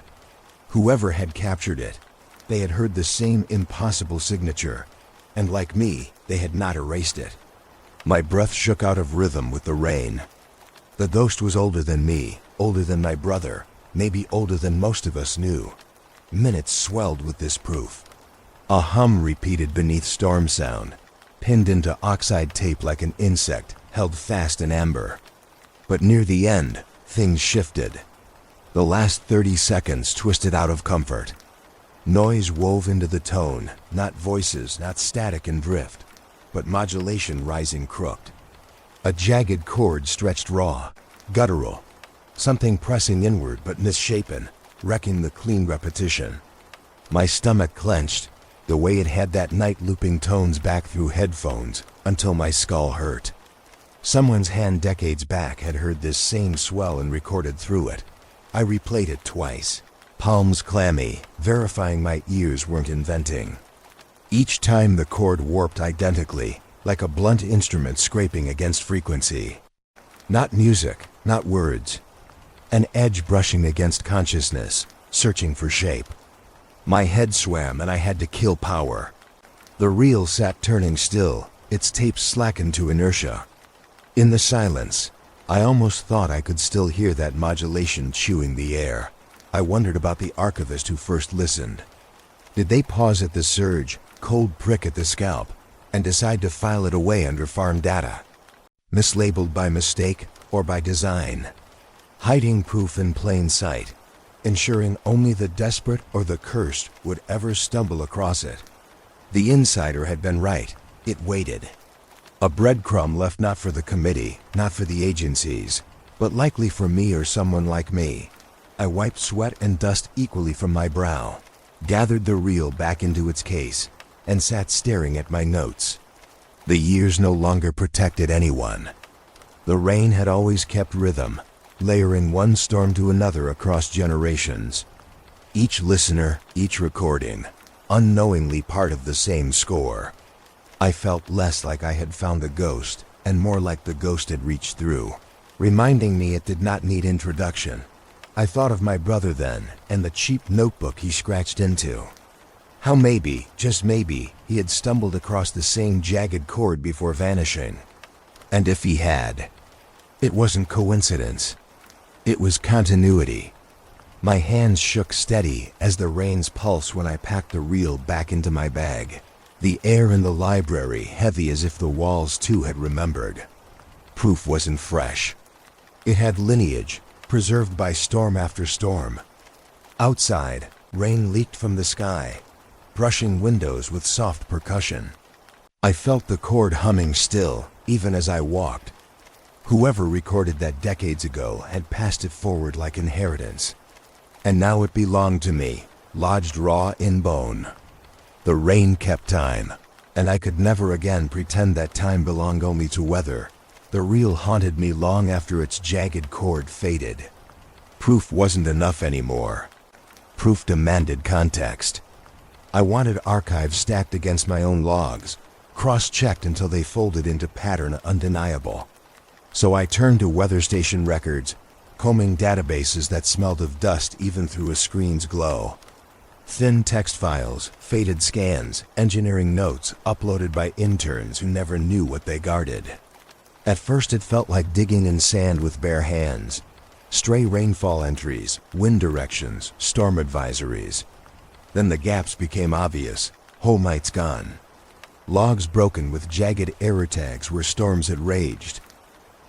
Whoever had captured it, they had heard the same impossible signature, and like me, they had not erased it. My breath shook out of rhythm with the rain. The ghost was older than me, older than my brother, maybe older than most of us knew. Minutes swelled with this proof. A hum repeated beneath storm sound, pinned into oxide tape like an insect held fast in amber. But near the end, things shifted. The last 30 seconds twisted out of comfort. Noise wove into the tone, not voices, not static and drift, but modulation rising crooked. A jagged chord stretched raw, guttural, something pressing inward but misshapen, wrecking the clean repetition. My stomach clenched, the way it had that night looping tones back through headphones, until my skull hurt. Someone's hand decades back had heard this same swell and recorded through it. I replayed it twice, palms clammy, verifying my ears weren't inventing. Each time the chord warped identically, like a blunt instrument scraping against frequency. Not music, not words. An edge brushing against consciousness, searching for shape. My head swam and I had to kill power. The reel sat turning still, its tapes slackened to inertia. In the silence, I almost thought I could still hear that modulation chewing the air. I wondered about the archivist who first listened. Did they pause at the surge, cold prick at the scalp, and decide to file it away under farm data? Mislabeled by mistake or by design? Hiding proof in plain sight, ensuring only the desperate or the cursed would ever stumble across it. The insider had been right. It waited. A breadcrumb left not for the committee, not for the agencies, but likely for me or someone like me. I wiped sweat and dust equally from my brow, gathered the reel back into its case, and sat staring at my notes. The years no longer protected anyone. The rain had always kept rhythm, layering one storm to another across generations. Each listener, each recording, unknowingly part of the same score. I felt less like I had found a ghost, and more like the ghost had reached through, reminding me it did not need introduction. I thought of my brother then, and the cheap notebook he scratched into. How maybe, just maybe, he had stumbled across the same jagged chord before vanishing. And if he had, it wasn't coincidence. It was continuity. My hands shook steady as the rain's pulse when I packed the reel back into my bag. The air in the library heavy as if the walls too had remembered. Proof wasn't fresh. It had lineage, preserved by storm after storm. Outside, rain leaked from the sky, brushing windows with soft percussion. I felt the chord humming still, even as I walked. Whoever recorded that decades ago had passed it forward like inheritance. And now it belonged to me, lodged raw in bone. The rain kept time, and I could never again pretend that time belonged only to weather. The reel haunted me long after its jagged chord faded. Proof wasn't enough anymore. Proof demanded context. I wanted archives stacked against my own logs, cross-checked until they folded into pattern undeniable. So I turned to weather station records, combing databases that smelled of dust even through a screen's glow. Thin text files, faded scans, engineering notes uploaded by interns who never knew what they guarded. At first it felt like digging in sand with bare hands. Stray rainfall entries, wind directions, storm advisories. Then the gaps became obvious, whole nights gone. Logs broken with jagged error tags where storms had raged.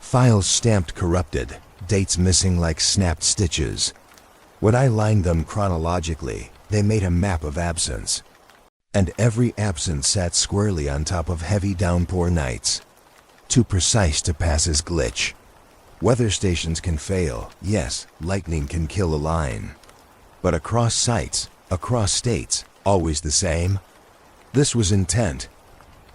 Files stamped corrupted, dates missing like snapped stitches. When I lined them chronologically, They made a map of absence. And every absence sat squarely on top of heavy downpour nights. Too precise to pass as glitch. Weather stations can fail, yes, lightning can kill a line. But across sites, across states, always the same? This was intent.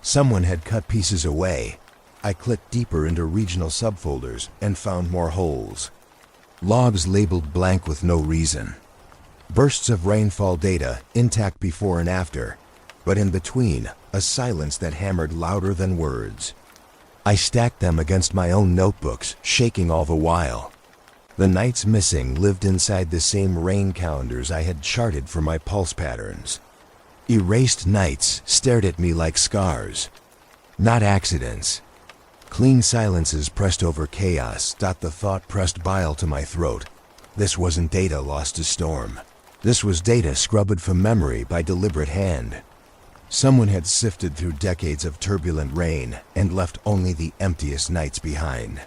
Someone had cut pieces away. I clicked deeper into regional subfolders and found more holes. Logs labeled blank with no reason. Bursts of rainfall data, intact before and after, but in between, a silence that hammered louder than words. I stacked them against my own notebooks, shaking all the while. The nights missing lived inside the same rain calendars I had charted for my pulse patterns. Erased nights stared at me like scars. Not accidents. Clean silences pressed over chaos. The thought pressed bile to my throat. This wasn't data lost to storm. This was data scrubbed from memory by deliberate hand. Someone had sifted through decades of turbulent rain and left only the emptiest nights behind.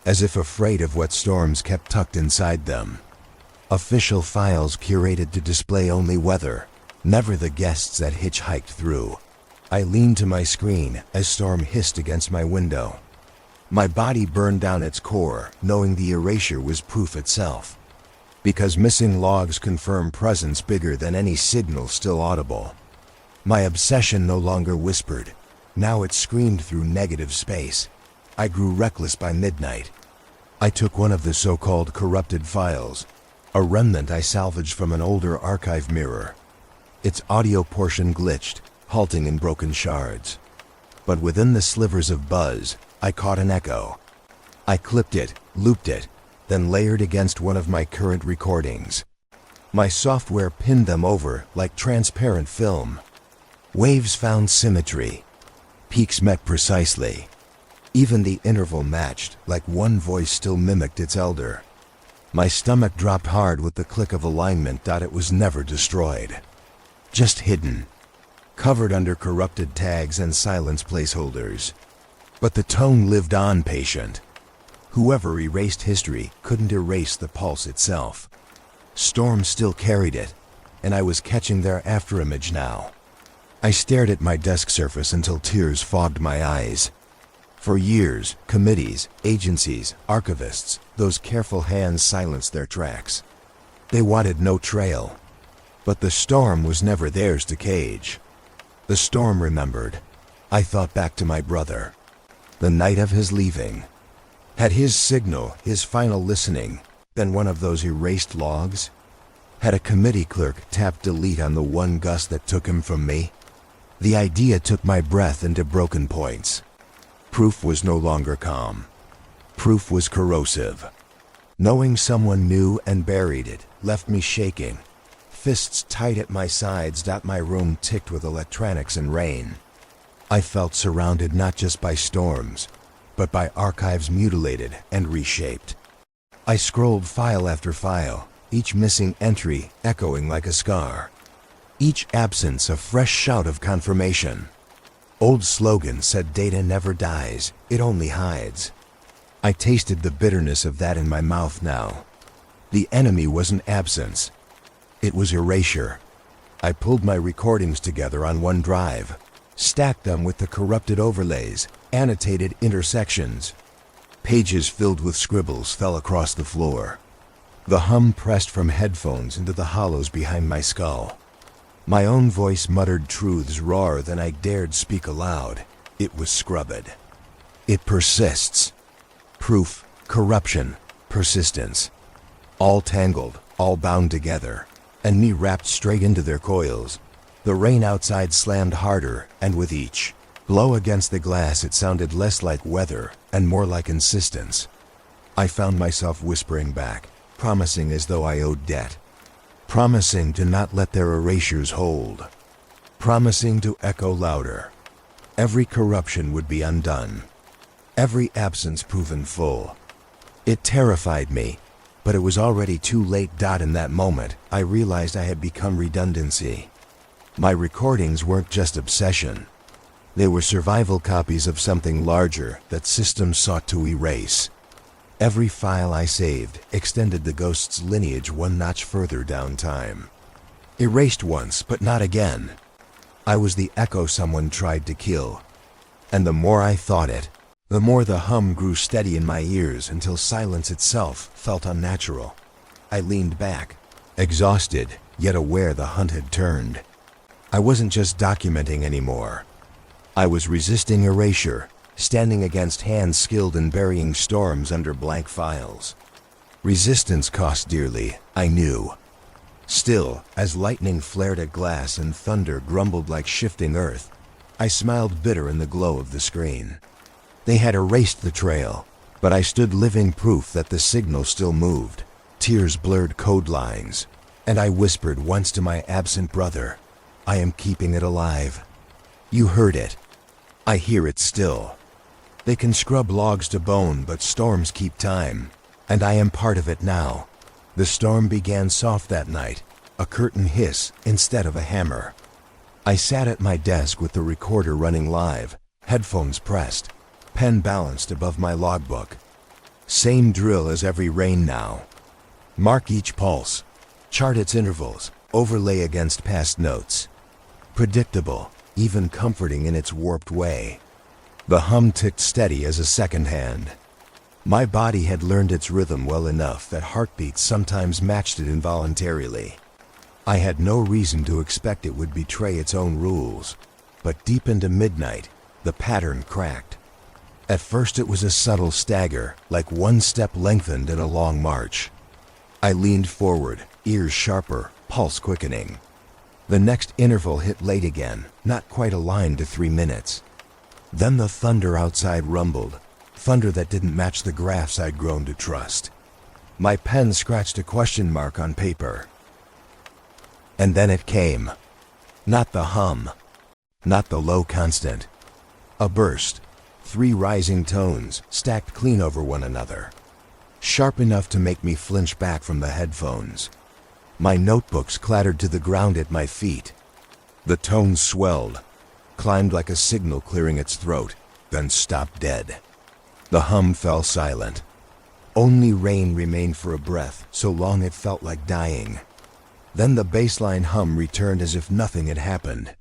As if afraid of what storms kept tucked inside them. Official files curated to display only weather, never the guests that hitchhiked through. I leaned to my screen as storm hissed against my window. My body burned down its core, knowing the erasure was proof itself. Because missing logs confirm presence bigger than any signal still audible. My obsession no longer whispered. Now it screamed through negative space. I grew reckless by midnight. I took one of the so-called corrupted files, a remnant I salvaged from an older archive mirror. Its audio portion glitched, halting in broken shards. But within the slivers of buzz, I caught an echo. I clipped it, looped it, then layered against one of my current recordings. My software pinned them over like transparent film. Waves found symmetry. Peaks met precisely. Even the interval matched, like one voice still mimicked its elder. My stomach dropped hard with the click of alignment. It was never destroyed. Just hidden. Covered under corrupted tags and silence placeholders. But the tone lived on, patient. Whoever erased history couldn't erase the pulse itself. Storm still carried it, and I was catching their afterimage now. I stared at my desk surface until tears fogged my eyes. For years, committees, agencies, archivists, those careful hands silenced their tracks. They wanted no trail. But the storm was never theirs to cage. The storm remembered. I thought back to my brother. The night of his leaving. Had his signal, his final listening, been one of those erased logs? Had a committee clerk tapped delete on the one gust that took him from me? The idea took my breath into broken points. Proof was no longer calm. Proof was corrosive. Knowing someone knew and buried it left me shaking. Fists tight at my sides. My room ticked with electronics and rain. I felt surrounded not just by storms, but by archives mutilated and reshaped. I scrolled file after file, each missing entry echoing like a scar. Each absence a fresh shout of confirmation. Old slogan said data never dies, it only hides. I tasted the bitterness of that in my mouth now. The enemy wasn't absence. It was erasure. I pulled my recordings together on one drive, stacked them with the corrupted overlays, annotated intersections. Pages filled with scribbles fell across the floor. The hum pressed from headphones into the hollows behind my skull. My own voice muttered truths rawer than I dared speak aloud. It was scrubbed. It persists. Proof, corruption, persistence. All tangled, all bound together, and me wrapped straight into their coils. The rain outside slammed harder, and with each blow against the glass it sounded less like weather and more like insistence. I found myself whispering back, promising as though I owed debt. Promising to not let their erasures hold. Promising to echo louder. Every corruption would be undone. Every absence proven full. It terrified me, but it was already too late. In that moment, I realized I had become redundancy. My recordings weren't just obsession. They were survival copies of something larger that systems sought to erase. Every file I saved extended the ghost's lineage one notch further down time. Erased once, but not again. I was the echo someone tried to kill. And the more I thought it, the more the hum grew steady in my ears until silence itself felt unnatural. I leaned back, exhausted, yet aware the hunt had turned. I wasn't just documenting anymore. I was resisting erasure, standing against hands skilled in burying storms under blank files. Resistance cost dearly, I knew. Still, as lightning flared at glass and thunder grumbled like shifting earth, I smiled bitter in the glow of the screen. They had erased the trail, but I stood living proof that the signal still moved. Tears blurred code lines, and I whispered once to my absent brother, "I am keeping it alive." You heard it. I hear it still. They can scrub logs to bone, but storms keep time, and I am part of it now. The storm began soft that night, a curtain hiss instead of a hammer. I sat at my desk with the recorder running live, headphones pressed, pen balanced above my logbook. Same drill as every rain now. Mark each pulse, chart its intervals, overlay against past notes. Predictable, even comforting in its warped way. The hum ticked steady as a second hand. My body had learned its rhythm well enough that heartbeats sometimes matched it involuntarily. I had no reason to expect it would betray its own rules, but deep into midnight, the pattern cracked. At first it was a subtle stagger, like one step lengthened in a long march. I leaned forward, ears sharper, pulse quickening. The next interval hit late again, not quite aligned to 3 minutes. Then the thunder outside rumbled, thunder that didn't match the graphs I'd grown to trust. My pen scratched a question mark on paper. And then it came. Not the hum, not the low constant. A burst, 3 rising tones stacked clean over one another, sharp enough to make me flinch back from the headphones. My notebooks clattered to the ground at my feet. The tones swelled, climbed like a signal clearing its throat, then stopped dead. The hum fell silent. Only rain remained for a breath, so long it felt like dying. Then the baseline hum returned as if nothing had happened.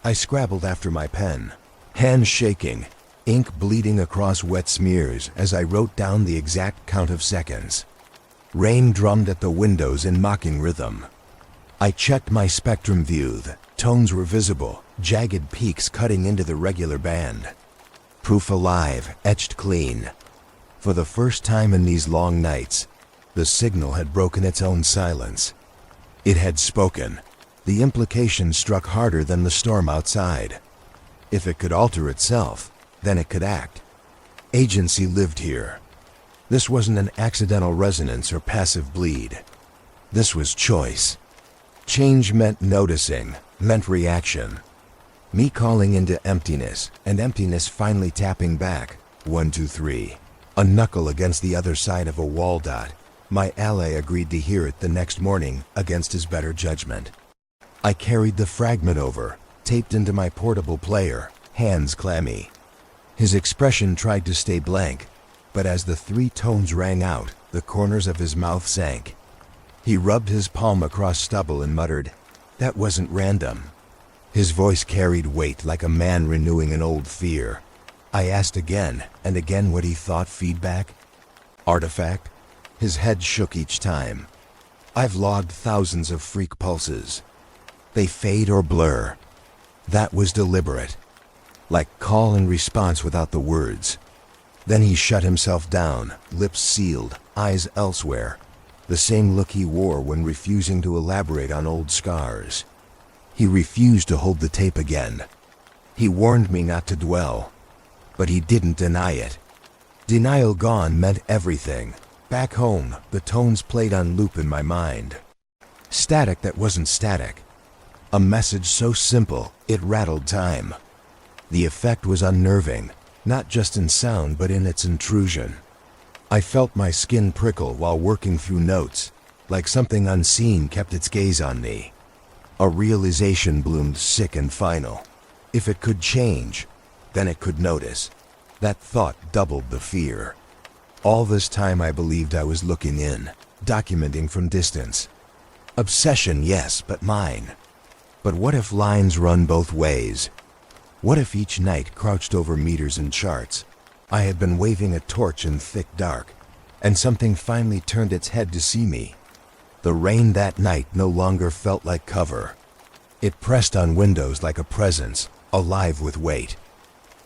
I scrabbled after my pen, hands shaking, ink bleeding across wet smears as I wrote down the exact count of seconds. Rain drummed at the windows in mocking rhythm. I checked my spectrum view. The tones were visible, jagged peaks cutting into the regular band. Proof alive, etched clean. For the first time in these long nights, the signal had broken its own silence. It had spoken. The implication struck harder than the storm outside. If it could alter itself, then it could act. Agency lived here. This wasn't an accidental resonance or passive bleed. This was choice. Change meant noticing, meant reaction. Me calling into emptiness, and emptiness finally tapping back. 1, 2, 3. A knuckle against the other side of a wall dot. My ally agreed to hear it the next morning against his better judgment. I carried the fragment over, taped into my portable player, hands clammy. His expression tried to stay blank, but as the 3 tones rang out, the corners of his mouth sank. He rubbed his palm across stubble and muttered, "That wasn't random." His voice carried weight like a man renewing an old fear. I asked again and again what he thought. Feedback? Artifact? His head shook each time. I've logged thousands of freak pulses. They fade or blur. That was deliberate. Like call and response without the words. Then he shut himself down, lips sealed, eyes elsewhere. The same look he wore when refusing to elaborate on old scars. He refused to hold the tape again. He warned me not to dwell. But he didn't deny it. Denial gone meant everything. Back home, the tones played on loop in my mind. Static that wasn't static. A message so simple, it rattled time. The effect was unnerving, not just in sound but in its intrusion. I felt my skin prickle while working through notes, like something unseen kept its gaze on me. A realization bloomed sick and final. If it could change, then it could notice. That thought doubled the fear. All this time I believed I was looking in, documenting from distance. Obsession, yes, but mine. But what if lines run both ways? What if each night, crouched over meters and charts, I had been waving a torch in thick dark, and something finally turned its head to see me? The rain that night no longer felt like cover. It pressed on windows like a presence, alive with weight.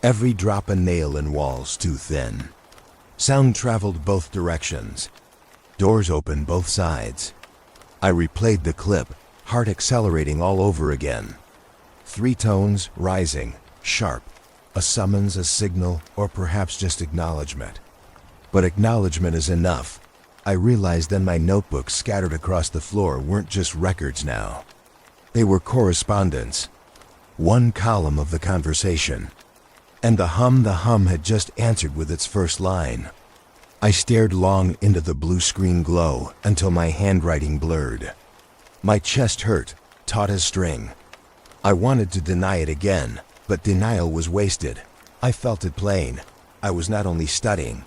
Every drop a nail in walls too thin. Sound traveled both directions. Doors opened both sides. I replayed the clip, heart accelerating all over again. 3 tones, rising, sharp. A summons, a signal, or perhaps just acknowledgement. But acknowledgement is enough. I realized then my notebooks scattered across the floor weren't just records now. They were correspondence. One column of the conversation. And the hum had just answered with its first line. I stared long into the blue screen glow until my handwriting blurred. My chest hurt, taut as string. I wanted to deny it again, but denial was wasted. I felt it plain. I was not only studying,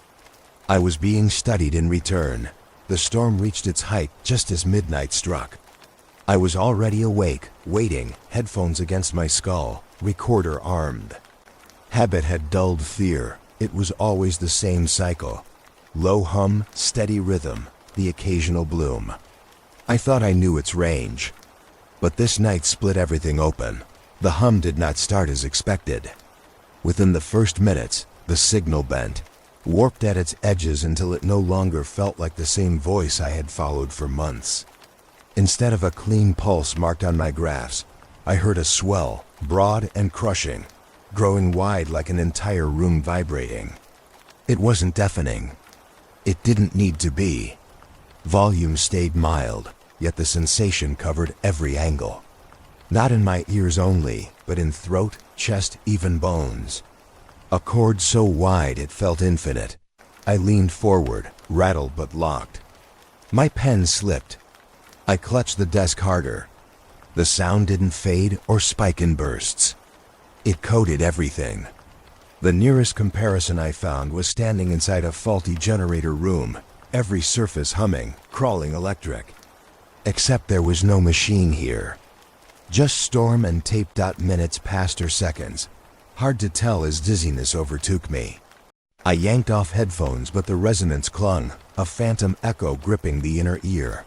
I was being studied in return. The storm reached its height just as midnight struck. I was already awake, waiting, headphones against my skull, recorder armed. Habit had dulled fear. It was always the same cycle. Low hum, steady rhythm, the occasional bloom. I thought I knew its range. But this night split everything open. The hum did not start as expected. Within the first minutes, the signal bent, warped at its edges until it no longer felt like the same voice I had followed for months. Instead of a clean pulse marked on my graphs, I heard a swell, broad and crushing, growing wide like an entire room vibrating. It wasn't deafening. It didn't need to be. Volume stayed mild, yet the sensation covered every angle. Not in my ears only, but in throat, chest, even bones. A chord so wide it felt infinite. I leaned forward, rattled but locked. My pen slipped. I clutched the desk harder. The sound didn't fade or spike in bursts. It coated everything. The nearest comparison I found was standing inside a faulty generator room, every surface humming, crawling electric. Except there was no machine here. Just storm and tape. Minutes passed or seconds. Hard to tell as dizziness overtook me. I yanked off headphones, but the resonance clung, a phantom echo gripping the inner ear.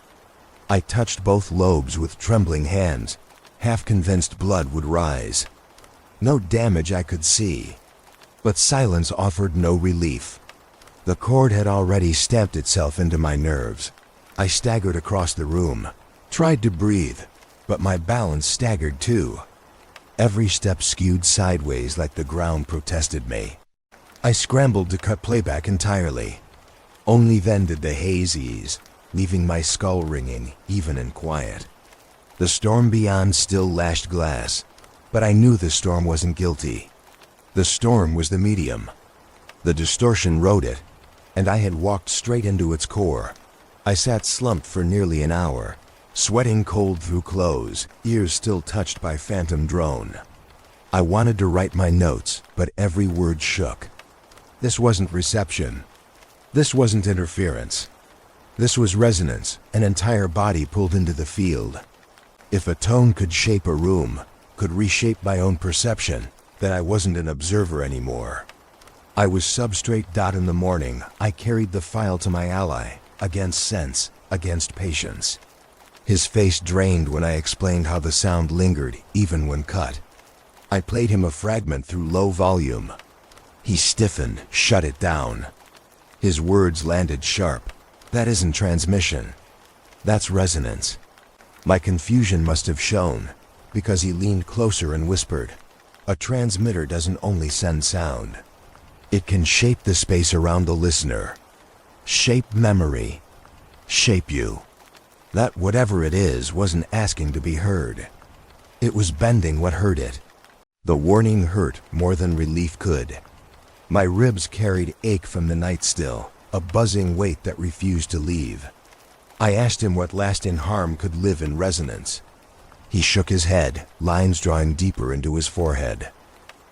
I touched both lobes with trembling hands, half convinced blood would rise. No damage I could see, but silence offered no relief. The cord had already stamped itself into my nerves. I staggered across the room, tried to breathe, but my balance staggered too. Every step skewed sideways like the ground protested me. I scrambled to cut playback entirely. Only then did the haze ease, leaving my skull ringing, even and quiet. The storm beyond still lashed glass, but I knew the storm wasn't guilty. The storm was the medium. The distortion rode it, and I had walked straight into its core. I sat slumped for nearly an hour, sweating cold through clothes, ears still touched by phantom drone. I wanted to write my notes, but every word shook. This wasn't reception. This wasn't interference. This was resonance, an entire body pulled into the field. If a tone could shape a room, could reshape my own perception, then I wasn't an observer anymore. I was substrate. In the morning, I carried the file to my ally, against sense, against patience. His face drained when I explained how the sound lingered, even when cut. I played him a fragment through low volume. He stiffened, shut it down. His words landed sharp. That isn't transmission. That's resonance. My confusion must have shown, because he leaned closer and whispered, "A transmitter doesn't only send sound. It can shape the space around the listener. Shape memory. Shape you." That whatever it is wasn't asking to be heard. It was bending what heard it. The warning hurt more than relief could. My ribs carried ache from the night still, a buzzing weight that refused to leave. I asked him what lasting harm could live in resonance. He shook his head, lines drawing deeper into his forehead.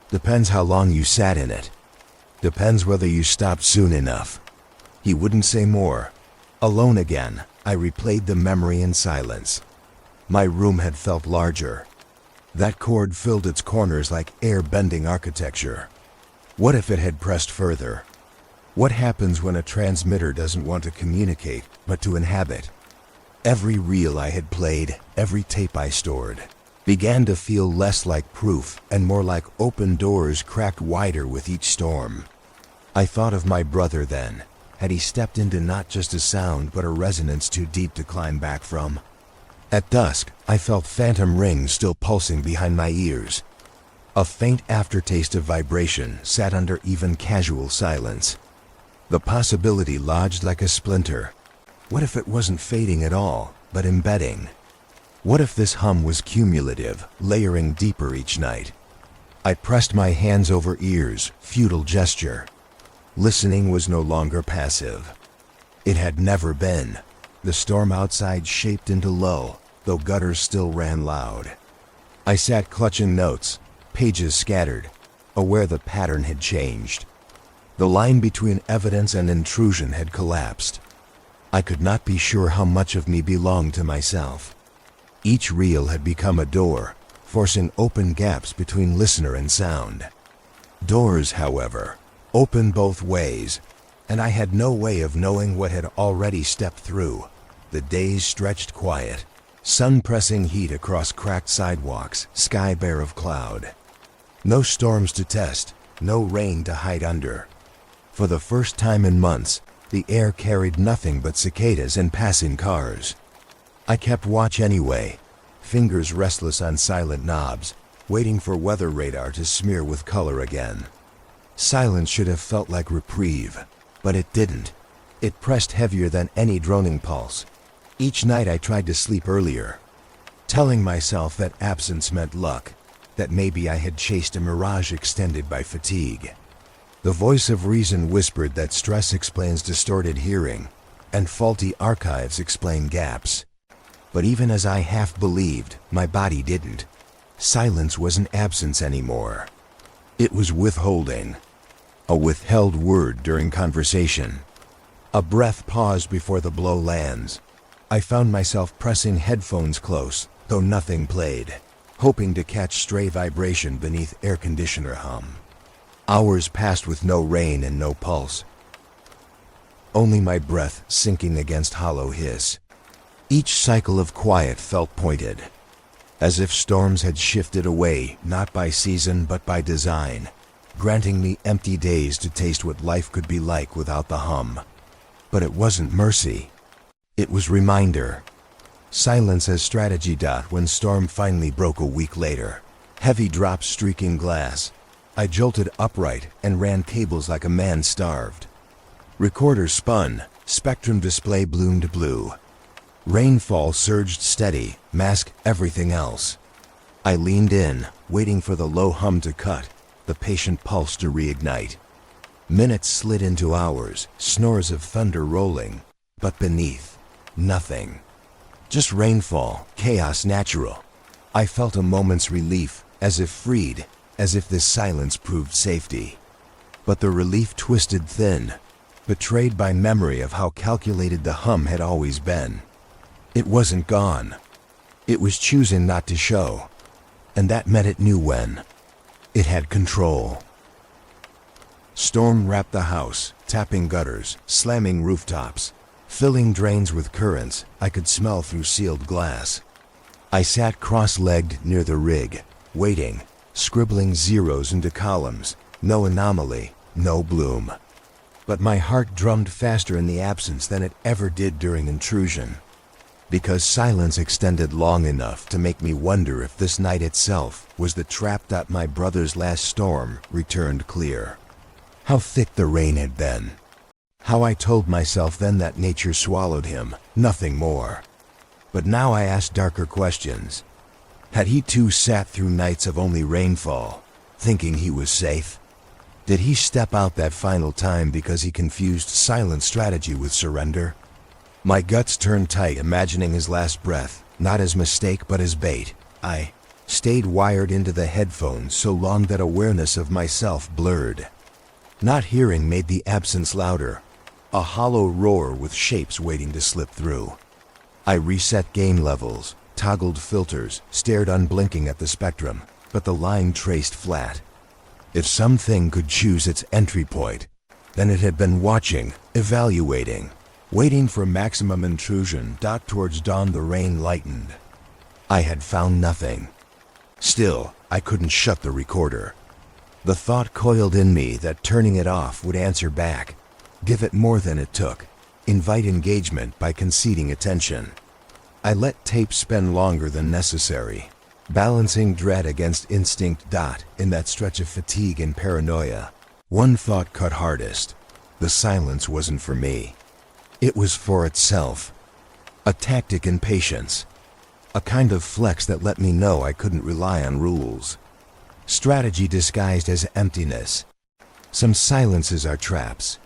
Depends how long you sat in it. Depends whether you stopped soon enough. He wouldn't say more. Alone again, I replayed the memory in silence. My room had felt larger. That cord filled its corners like air-bending architecture. What if it had pressed further? What happens when a transmitter doesn't want to communicate, but to inhabit? Every reel I had played, every tape I stored, began to feel less like proof and more like open doors cracked wider with each storm. I thought of my brother then. Had he stepped into not just a sound but a resonance too deep to climb back from? At dusk, I felt phantom rings still pulsing behind my ears. A faint aftertaste of vibration sat under even casual silence. The possibility lodged like a splinter. What if it wasn't fading at all, but embedding? What if this hum was cumulative, layering deeper each night? I pressed my hands over ears, futile gesture. Listening was no longer passive. It had never been. The storm outside shaped into lull, though gutters still ran loud. I sat clutching notes, pages scattered, aware the pattern had changed. The line between evidence and intrusion had collapsed. I could not be sure how much of me belonged to myself. Each reel had become a door, forcing open gaps between listener and sound. Doors, however, opened both ways, and I had no way of knowing what had already stepped through. The days stretched quiet, sun-pressing heat across cracked sidewalks, sky bare of cloud. No storms to test, no rain to hide under. For the first time in months, the air carried nothing but cicadas and passing cars. I kept watch anyway, fingers restless on silent knobs, waiting for weather radar to smear with color again. Silence should have felt like reprieve, but it didn't. It pressed heavier than any droning pulse. Each night I tried to sleep earlier, telling myself that absence meant luck, that maybe I had chased a mirage extended by fatigue. The voice of reason whispered that stress explains distorted hearing, and faulty archives explain gaps. But even as I half believed, my body didn't. Silence wasn't absence anymore. It was withholding. A withheld word during conversation. A breath paused before the blow lands. I found myself pressing headphones close, though nothing played, hoping to catch stray vibration beneath air conditioner hum. Hours passed with no rain and no pulse. Only my breath sinking against hollow hiss. Each cycle of quiet felt pointed, as if storms had shifted away, not by season but by design, granting me empty days to taste what life could be like without the hum. But it wasn't mercy. It was reminder. Silence as strategy. When storm finally broke a week later, heavy drops streaking glass, I jolted upright and ran cables like a man starved. Recorder spun, spectrum display bloomed blue. Rainfall surged steady, masked everything else. I leaned in, waiting for the low hum to cut, the patient pulse to reignite. Minutes slid into hours, snores of thunder rolling, but beneath, nothing. Just rainfall, chaos natural. I felt a moment's relief, as if freed, as if this silence proved safety. But the relief twisted thin, betrayed by memory of how calculated the hum had always been. It wasn't gone. It was choosing not to show. And that meant it knew when. It had control. Storm wrapped the house, tapping gutters, slamming rooftops, filling drains with currents I could smell through sealed glass. I sat cross-legged near the rig, waiting, scribbling zeros into columns, no anomaly, no bloom. But my heart drummed faster in the absence than it ever did during intrusion. Because silence extended long enough to make me wonder if this night itself was the trap that my brother's last storm returned clear. How thick the rain had been. How I told myself then that nature swallowed him, nothing more. But now I asked darker questions. Had he too sat through nights of only rainfall, thinking he was safe? Did he step out that final time because he confused silent strategy with surrender? My guts turned tight, imagining his last breath, not as mistake but as bait. I stayed wired into the headphones so long that awareness of myself blurred. Not hearing made the absence louder, a hollow roar with shapes waiting to slip through. I reset gain levels, toggled filters, stared unblinking at the spectrum, but the line traced flat. If something could choose its entry point, then it had been watching, evaluating, waiting for maximum intrusion. Towards dawn the rain lightened. I had found nothing. Still, I couldn't shut the recorder. The thought coiled in me that turning it off would answer back, give it more than it took, invite engagement by conceding attention. I let tape spin longer than necessary, balancing dread against instinct. In that stretch of fatigue and paranoia, one thought cut hardest. The silence wasn't for me. It was for itself. A tactic in patience. A kind of flex that let me know I couldn't rely on rules. Strategy disguised as emptiness. Some silences are traps.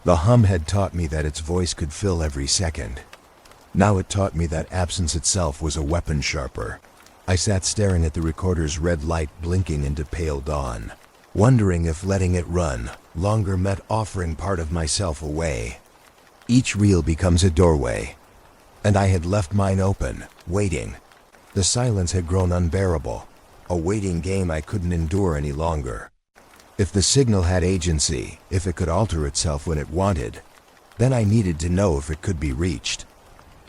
The hum had taught me that its voice could fill every second. Now it taught me that absence itself was a weapon sharper. I sat staring at the recorder's red light blinking into pale dawn, wondering if letting it run longer meant offering part of myself away. Each reel becomes a doorway, and I had left mine open, waiting. The silence had grown unbearable, a waiting game I couldn't endure any longer. If the signal had agency, if it could alter itself when it wanted, then I needed to know if it could be reached.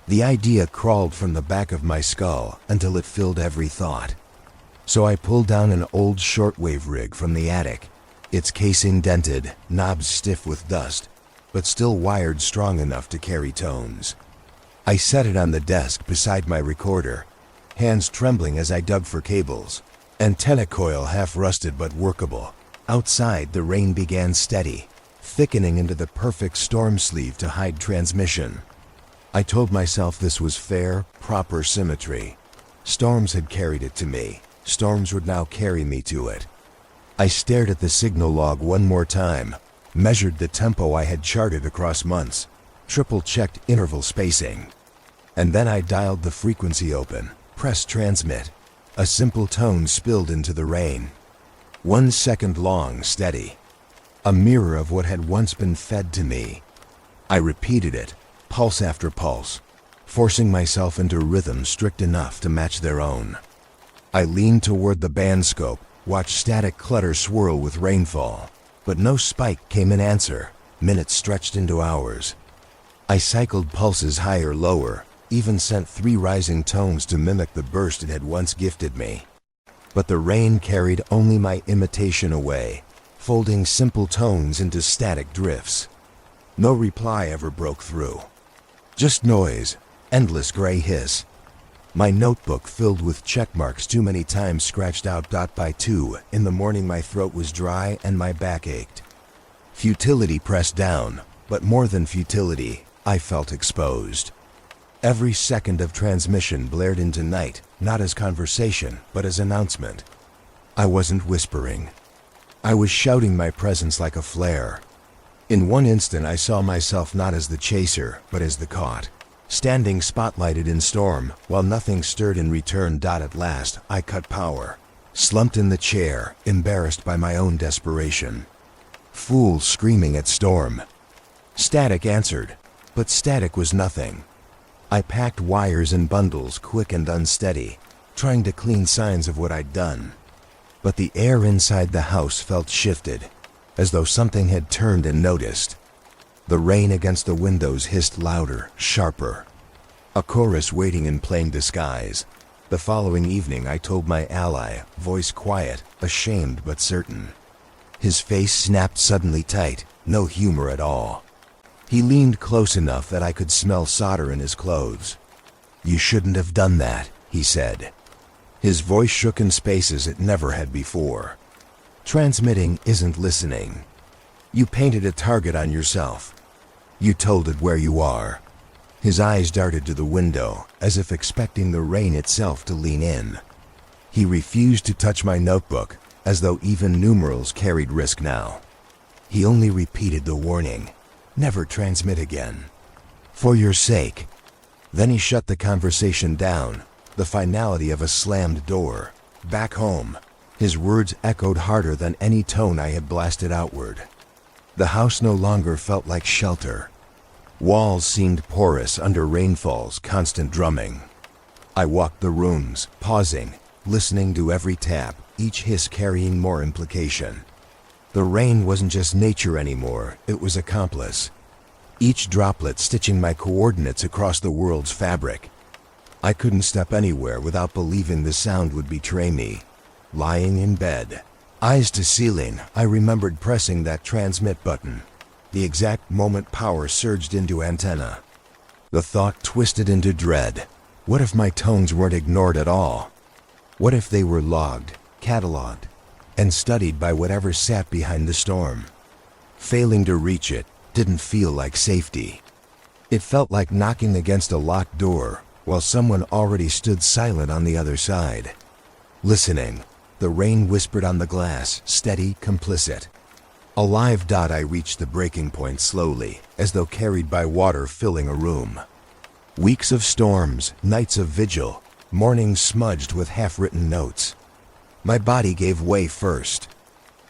The idea crawled from the back of my skull until it filled every thought. So I pulled down an old shortwave rig from the attic, its casing dented, knobs stiff with dust, but still wired strong enough to carry tones. I set it on the desk beside my recorder, hands trembling as I dug for cables, antenna coil half rusted but workable. Outside, the rain began steady, thickening into the perfect storm sleeve to hide transmission. I told myself this was fair, proper symmetry. Storms had carried it to me. Storms would now carry me to it. I stared at the signal log one more time, measured the tempo I had charted across months, triple-checked interval spacing. And then I dialed the frequency open, pressed transmit. A simple tone spilled into the rain. 1 second long, steady. A mirror of what had once been fed to me. I repeated it, pulse after pulse, forcing myself into rhythm strict enough to match their own. I leaned toward the band scope, watched static clutter swirl with rainfall, but no spike came in answer. Minutes stretched into hours. I cycled pulses higher, lower, even sent 3 rising tones to mimic the burst it had once gifted me. But the rain carried only my imitation away, folding simple tones into static drifts. No reply ever broke through. Just noise, endless gray hiss. My notebook filled with check marks too many times scratched out. By 2 in the morning my throat was dry and my back ached. Futility pressed down, but more than futility, I felt exposed. Every second of transmission blared into night, not as conversation, but as announcement. I wasn't whispering. I was shouting my presence like a flare. In one instant I saw myself not as the chaser, but as the caught, standing spotlighted in storm, while nothing stirred in return. At last, I cut power, slumped in the chair, embarrassed by my own desperation. Fool screaming at storm. Static answered, but static was nothing. I packed wires in bundles, quick and unsteady, trying to clean signs of what I'd done. But the air inside the house felt shifted, as though something had turned and noticed. The rain against the windows hissed louder, sharper. A chorus waiting in plain disguise. The following evening I told my ally, voice quiet, ashamed but certain. His face snapped suddenly tight, no humor at all. He leaned close enough that I could smell solder in his clothes. "You shouldn't have done that," he said. His voice shook in spaces it never had before. "Transmitting isn't listening. You painted a target on yourself. You told it where you are." His eyes darted to the window, as if expecting the rain itself to lean in. He refused to touch my notebook, as though even numerals carried risk now. He only repeated the warning, "Never transmit again. For your sake." Then he shut the conversation down, the finality of a slammed door. Back home, his words echoed harder than any tone I had blasted outward. The house no longer felt like shelter. Walls seemed porous under rainfall's constant drumming. I walked the rooms, pausing, listening to every tap, each hiss carrying more implication. The rain wasn't just nature anymore, it was accomplice. Each droplet stitching my coordinates across the world's fabric. I couldn't step anywhere without believing the sound would betray me. Lying in bed, eyes to ceiling, I remembered pressing that transmit button. The exact moment power surged into antenna. The thought twisted into dread. What if my tones weren't ignored at all? What if they were logged, cataloged, and studied by whatever sat behind the storm? Failing to reach it didn't feel like safety. It felt like knocking against a locked door, while someone already stood silent on the other side. Listening, the rain whispered on the glass, steady, complicit. A live dot, I reached the breaking point slowly, as though carried by water filling a room. Weeks of storms, nights of vigil, mornings smudged with half-written notes. My body gave way first.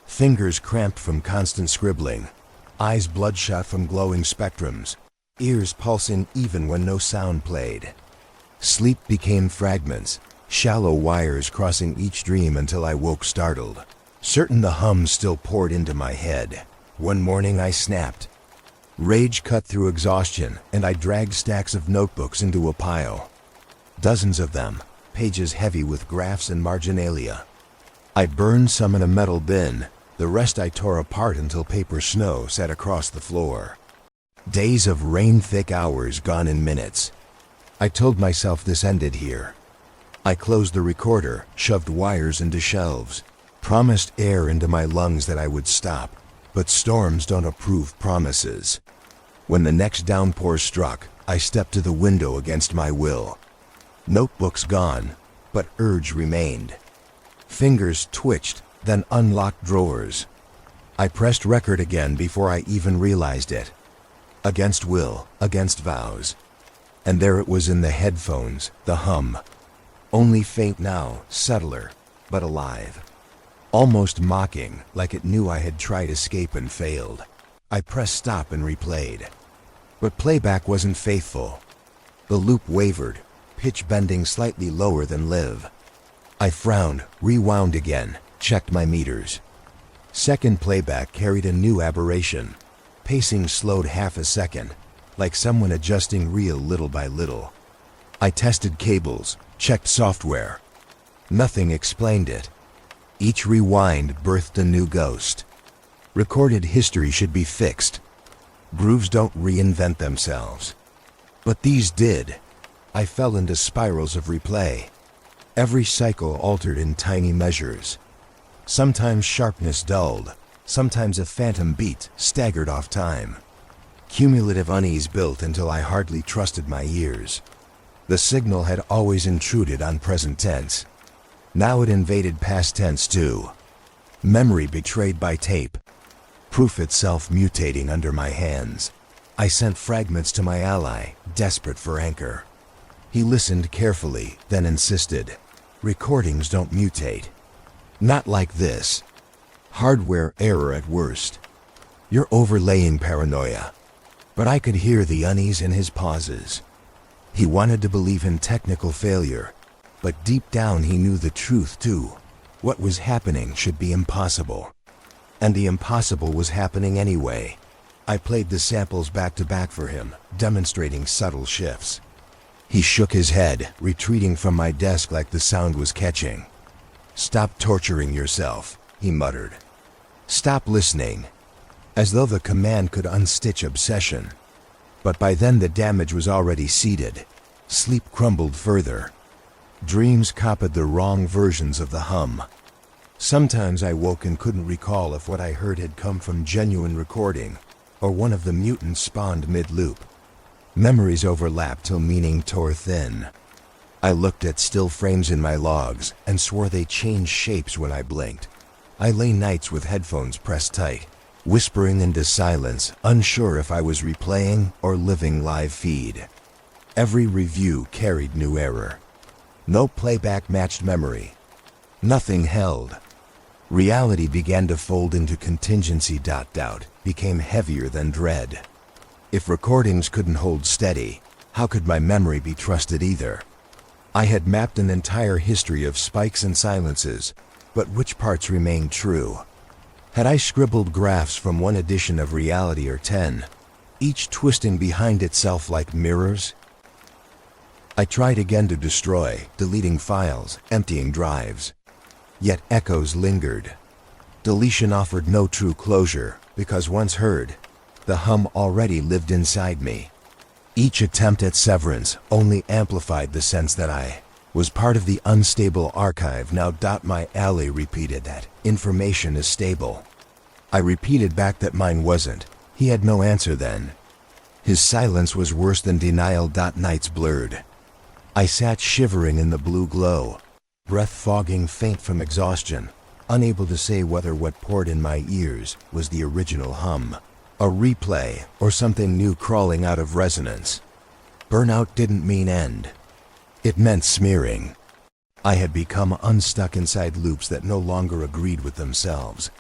Fingers cramped from constant scribbling, eyes bloodshot from glowing spectrums, ears pulsing even when no sound played. Sleep became fragments, shallow wires crossing each dream until I woke startled, certain the hum still poured into my head. One morning I snapped. Rage cut through exhaustion, and I dragged stacks of notebooks into a pile. Dozens of them, pages heavy with graphs and marginalia. I burned some in a metal bin, the rest I tore apart until paper snow sat across the floor. Days of rain-thick hours gone in minutes. I told myself this ended here. I closed the recorder, shoved wires into shelves, promised air into my lungs that I would stop, but storms don't approve promises. When the next downpour struck, I stepped to the window against my will. Notebooks gone, but urge remained. Fingers twitched, then unlocked drawers. I pressed record again before I even realized it. Against will, against vows. And there it was in the headphones, the hum. Only faint now, subtler, but alive. Almost mocking, like it knew I had tried escape and failed. I pressed stop and replayed. But playback wasn't faithful. The loop wavered, pitch bending slightly lower than live. I frowned, rewound again, checked my meters. Second playback carried a new aberration. Pacing slowed half a second, like someone adjusting reel little by little. I tested cables, checked software. Nothing explained it. Each rewind birthed a new ghost. Recorded history should be fixed. Grooves don't reinvent themselves. But these did. I fell into spirals of replay. Every cycle altered in tiny measures. Sometimes sharpness dulled, sometimes a phantom beat staggered off time. Cumulative unease built until I hardly trusted my ears. The signal had always intruded on present tense. Now it invaded past tense too. Memory betrayed by tape. Proof itself mutating under my hands. I sent fragments to my ally, desperate for anchor. He listened carefully, then insisted. Recordings don't mutate. Not like this. Hardware error at worst. You're overlaying paranoia. But I could hear the unease in his pauses. He wanted to believe in technical failure, but deep down he knew the truth too. What was happening should be impossible. And the impossible was happening anyway. I played the samples back to back for him, demonstrating subtle shifts. He shook his head, retreating from my desk like the sound was catching. "Stop torturing yourself," he muttered. "Stop listening." As though the command could unstitch obsession. But by then the damage was already seeded. Sleep crumbled further. Dreams copied the wrong versions of the hum. Sometimes I woke and couldn't recall if what I heard had come from genuine recording, or one of the mutants spawned mid-loop. Memories overlapped till meaning tore thin. I looked at still frames in my logs and swore they changed shapes when I blinked. I lay nights with headphones pressed tight, whispering into silence, unsure if I was replaying or living live feed. Every review carried new error. No playback matched memory. Nothing held. Reality began to fold into contingency. Doubt became heavier than dread. If recordings couldn't hold steady, how could my memory be trusted either? I had mapped an entire history of spikes and silences, but which parts remained true? Had I scribbled graphs from one edition of reality or 10, each twisting behind itself like mirrors? I tried again to destroy, deleting files, emptying drives. Yet echoes lingered. Deletion offered no true closure, because once heard, the hum already lived inside me. Each attempt at severance only amplified the sense that I was part of the unstable archive. Now. My ally repeated that information is stable. I repeated back that mine wasn't. He had no answer then. His silence was worse than denial. Nights blurred. I sat shivering in the blue glow, breath fogging faint from exhaustion, unable to say whether what poured in my ears was the original hum, a replay, or something new crawling out of resonance. Burnout didn't mean end. It meant smearing. I had become unstuck inside loops that no longer agreed with themselves.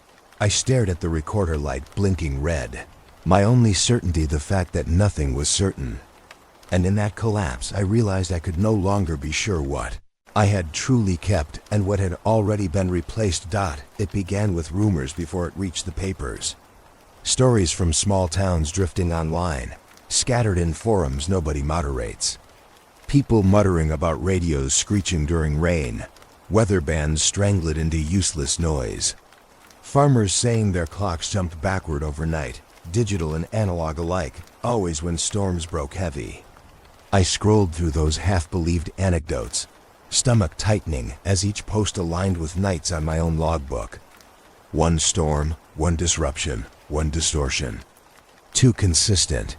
I stared at the recorder light blinking red, my only certainty the fact that nothing was certain. And in that collapse I realized I could no longer be sure what I had truly kept and what had already been replaced. It began with rumors before it reached the papers. Stories from small towns drifting online, scattered in forums nobody moderates. People muttering about radios screeching during rain, weather bands strangled into useless noise. Farmers saying their clocks jumped backward overnight, digital and analog alike, always when storms broke heavy. I scrolled through those half-believed anecdotes, stomach tightening as each post aligned with nights on my own logbook. One storm, one disruption, one distortion. Too consistent.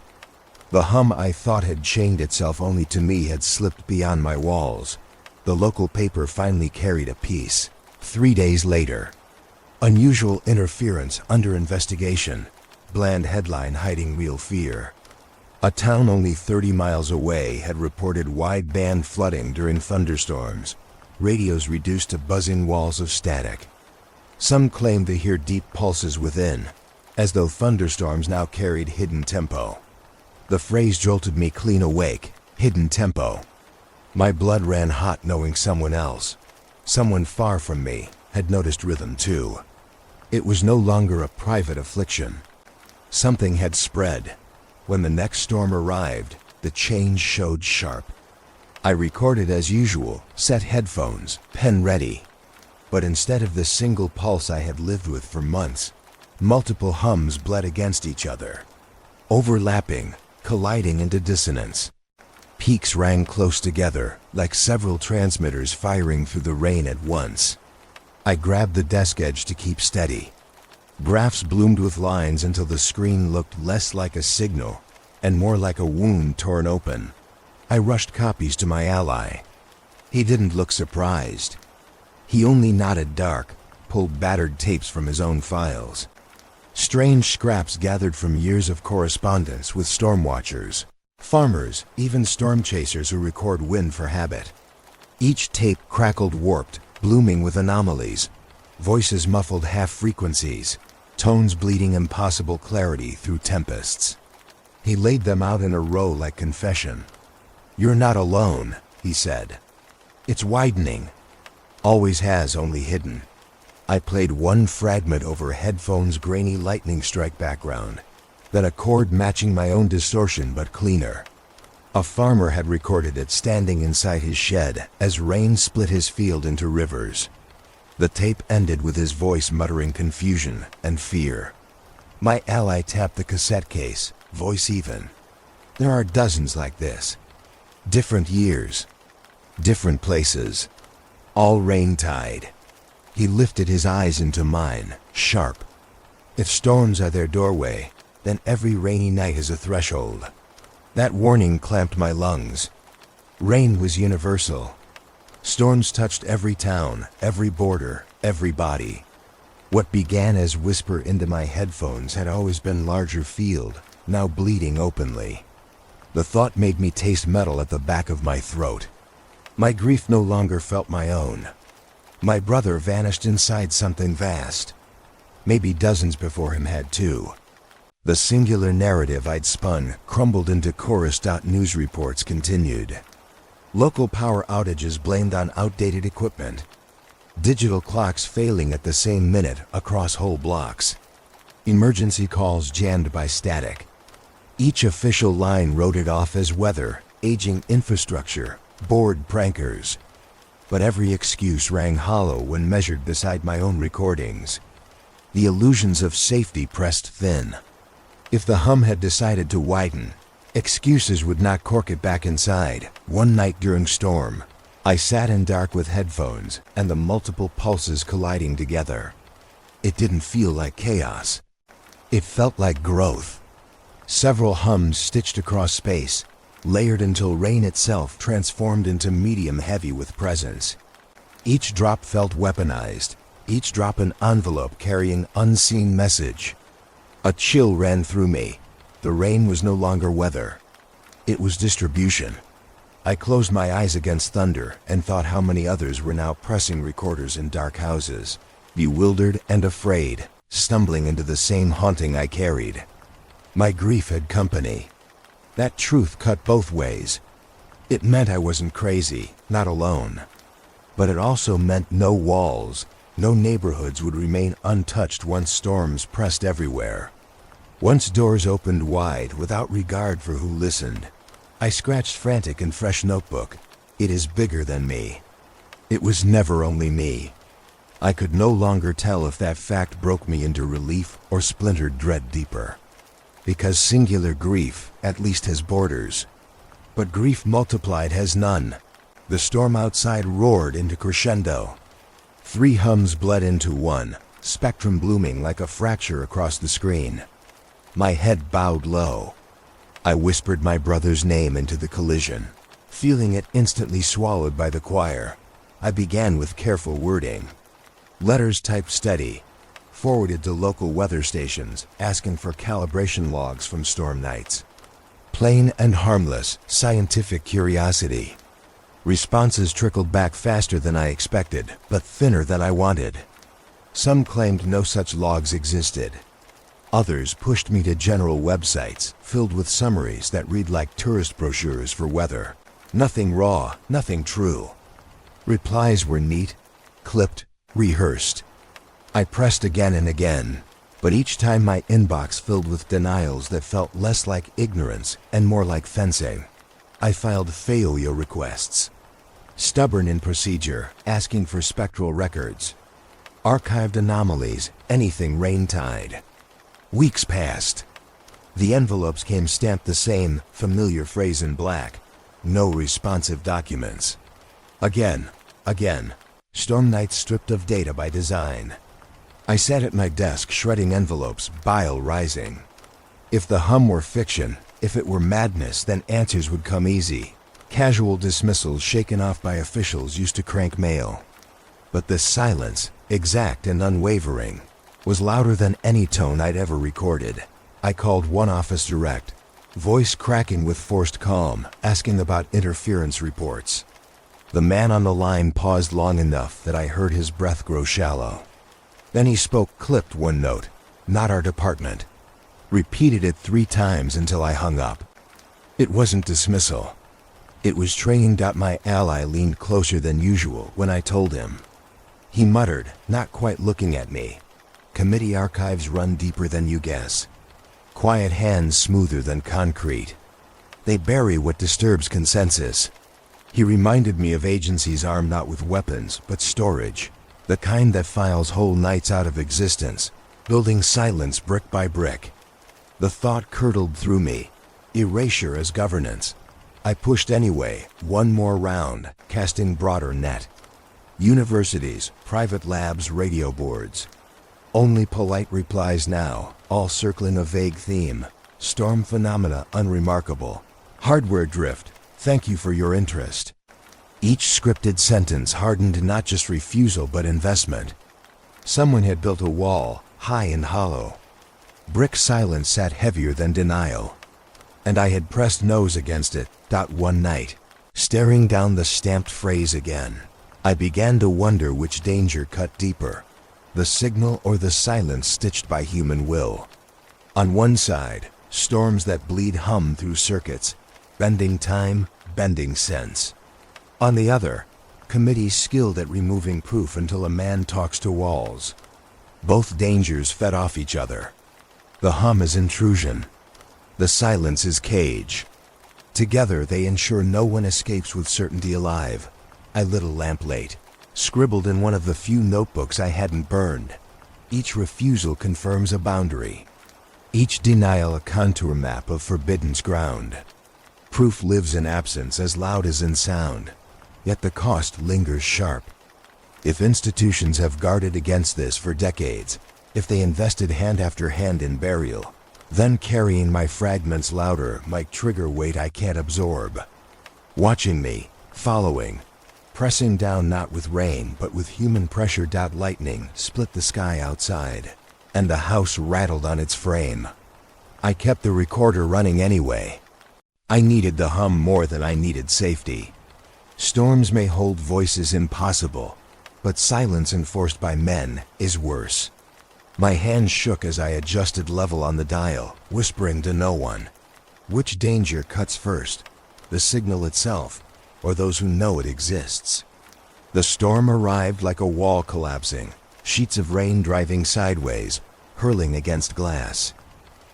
The hum I thought had chained itself only to me had slipped beyond my walls. The local paper finally carried a piece. 3 days later. Unusual interference under investigation. Bland headline hiding real fear. A town only 30 miles away had reported wideband flooding during thunderstorms, radios reduced to buzzing walls of static. Some claimed to hear deep pulses within, as though thunderstorms now carried hidden tempo. The phrase jolted me clean awake, hidden tempo. My blood ran hot knowing someone else, someone far from me, had noticed rhythm too. It was no longer a private affliction. Something had spread. When the next storm arrived, the change showed sharp. I recorded as usual, set headphones, pen ready. But instead of the single pulse I had lived with for months, multiple hums bled against each other, overlapping, colliding into dissonance. Peaks rang close together, like several transmitters firing through the rain at once. I grabbed the desk edge to keep steady. Graphs bloomed with lines until the screen looked less like a signal and more like a wound torn open. I rushed copies to my ally. He didn't look surprised. He only nodded dark, pulled battered tapes from his own files. Strange scraps gathered from years of correspondence with storm watchers, farmers, even storm chasers who record wind for habit. Each tape crackled warped, blooming with anomalies, voices muffled half-frequencies, tones bleeding impossible clarity through tempests. He laid them out in a row like confession. "You're not alone," he said. "It's widening. Always has, only hidden." I played one fragment over headphones' grainy lightning strike background, then a chord matching my own distortion but cleaner. A farmer had recorded it standing inside his shed as rain split his field into rivers. The tape ended with his voice muttering confusion and fear. My ally tapped the cassette case, voice even. There are dozens like this. Different years, different places, all rain-tide. He lifted his eyes into mine, sharp. If storms are their doorway, then every rainy night is a threshold. That warning clamped my lungs. Rain was universal. Storms touched every town, every border, every body. What began as whisper into my headphones had always been larger field, now bleeding openly. The thought made me taste metal at the back of my throat. My grief no longer felt my own. My brother vanished inside something vast. Maybe dozens before him had too. The singular narrative I'd spun crumbled into chorus. News reports continued. Local power outages blamed on outdated equipment. Digital clocks failing at the same minute across whole blocks. Emergency calls jammed by static. Each official line wrote it off as weather, aging infrastructure, bored prankers. But every excuse rang hollow when measured beside my own recordings. The illusions of safety pressed thin. If the hum had decided to widen, excuses would not cork it back inside. One night during storm, I sat in dark with headphones and the multiple pulses colliding together. It didn't feel like chaos. It felt like growth. Several hums stitched across space, layered until rain itself transformed into medium heavy with presence. Each drop felt weaponized, each drop an envelope carrying unseen message. A chill ran through me. The rain was no longer weather. It was distribution. I closed my eyes against thunder and thought how many others were now pressing recorders in dark houses, bewildered and afraid, stumbling into the same haunting I carried. My grief had company. That truth cut both ways. It meant I wasn't crazy, not alone. But it also meant no walls, no neighborhoods would remain untouched once storms pressed everywhere. Once doors opened wide without regard for who listened. I scratched frantic and fresh notebook. It is bigger than me. It was never only me. I could no longer tell if that fact broke me into relief or splintered dread deeper. Because singular grief at least has borders. But grief multiplied has none. The storm outside roared into crescendo. 3 hums bled into one, spectrum blooming like a fracture across the screen. My head bowed low. I whispered my brother's name into the collision, feeling it instantly swallowed by the choir. I began with careful wording. Letters typed steady, forwarded to local weather stations, asking for calibration logs from storm nights. Plain and harmless, scientific curiosity. Responses trickled back faster than I expected, but thinner than I wanted. Some claimed no such logs existed. Others pushed me to general websites, filled with summaries that read like tourist brochures for weather. Nothing raw, nothing true. Replies were neat, clipped, rehearsed. I pressed again and again, but each time my inbox filled with denials that felt less like ignorance and more like fencing. I filed failure requests. Stubborn in procedure, asking for spectral records. Archived anomalies, anything rain-tide. Weeks passed. The envelopes came stamped the same, familiar phrase in black. No responsive documents. Again. Storm nights stripped of data by design. I sat at my desk shredding envelopes, bile rising. If the hum were fiction, if it were madness, then answers would come easy. Casual dismissals shaken off by officials used to crank mail. But this silence, exact and unwavering, was louder than any tone I'd ever recorded. I called one office direct, voice cracking with forced calm, asking about interference reports. The man on the line paused long enough that I heard his breath grow shallow. Then he spoke clipped one note, not our department. Repeated it 3 times until I hung up. It wasn't dismissal. It was training. My ally leaned closer than usual when I told him. He muttered, not quite looking at me. Committee archives run deeper than you guess. Quiet hands smoother than concrete. They bury what disturbs consensus. He reminded me of agencies armed not with weapons, but storage. The kind that files whole nights out of existence, building silence brick by brick. The thought curdled through me. Erasure as governance. I pushed anyway, one more round, casting broader net. Universities, private labs, radio boards. Only polite replies now, all circling a vague theme. Storm phenomena unremarkable. Hardware drift, thank you for your interest. Each scripted sentence hardened not just refusal but investment. Someone had built a wall, high and hollow. Brick silence sat heavier than denial. And I had pressed nose against it. One night, staring down the stamped phrase again, I began to wonder which danger cut deeper. The signal or the silence stitched by human will. On one side, storms that bleed hum through circuits, bending time, bending sense. On the other, committees skilled at removing proof until a man talks to walls. Both dangers fed off each other. The hum is intrusion. The silence is cage. Together they ensure no one escapes with certainty alive. I lit a lamp late, scribbled in one of the few notebooks I hadn't burned. Each refusal confirms a boundary. Each denial a contour map of forbidden ground. Proof lives in absence as loud as in sound, yet the cost lingers sharp. If institutions have guarded against this for decades, if they invested hand after hand in burial, then carrying my fragments louder might trigger weight I can't absorb. Watching me, following, pressing down not with rain but with human pressure. Lightning split the sky outside, and the house rattled on its frame. I kept the recorder running anyway. I needed the hum more than I needed safety. Storms may hold voices impossible, but silence enforced by men is worse. My hands shook as I adjusted level on the dial, whispering to no one. Which danger cuts first, the signal itself, or those who know it exists? The storm arrived like a wall collapsing, sheets of rain driving sideways, hurling against glass.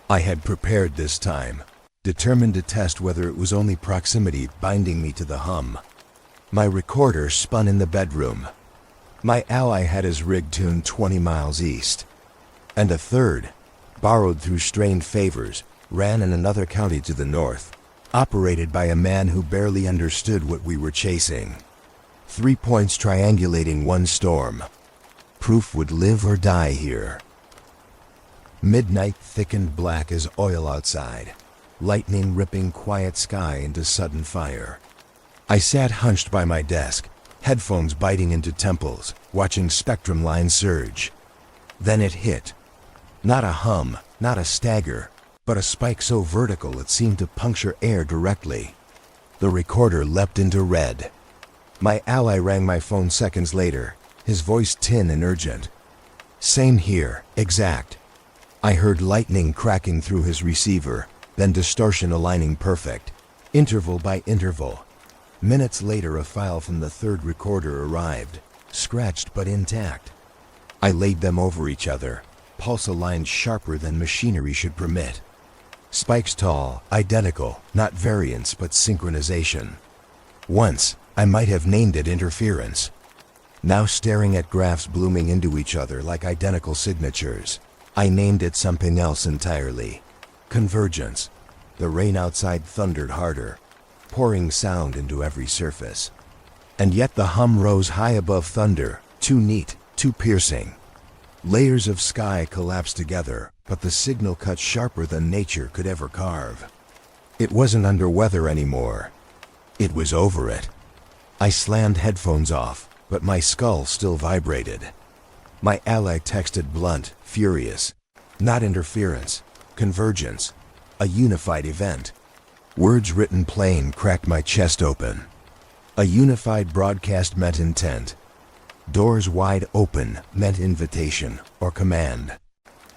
I had prepared this time, determined to test whether it was only proximity binding me to the hum. My recorder spun in the bedroom. My ally had his rig tuned 20 miles east. And a third, borrowed through strained favors, ran in another county to the north, operated by a man who barely understood what we were chasing. 3 points triangulating one storm. Proof would live or die here. Midnight thickened black as oil outside, lightning ripping quiet sky into sudden fire. I sat hunched by my desk, headphones biting into temples, watching spectrum lines surge. Then it hit. Not a hum, not a stagger, but a spike so vertical it seemed to puncture air directly. The recorder leapt into red. My ally rang my phone seconds later, his voice tin and urgent. Same here, exact. I heard lightning cracking through his receiver, then distortion aligning perfect, interval by interval. Minutes later a file from the third recorder arrived, scratched but intact. I laid them over each other, pulse aligned sharper than machinery should permit. Spikes tall, identical, not variance but synchronization. Once, I might have named it interference. Now staring at graphs blooming into each other like identical signatures, I named it something else entirely. Convergence. The rain outside thundered harder, pouring sound into every surface. And yet the hum rose high above thunder, too neat, too piercing. Layers of sky collapsed together, but the signal cut sharper than nature could ever carve. It wasn't under weather anymore. It was over it. I slammed headphones off, but my skull still vibrated. My ally texted blunt, furious. Not interference, convergence, a unified event. Words written plain cracked my chest open. A unified broadcast meant intent. Doors wide open meant invitation or command.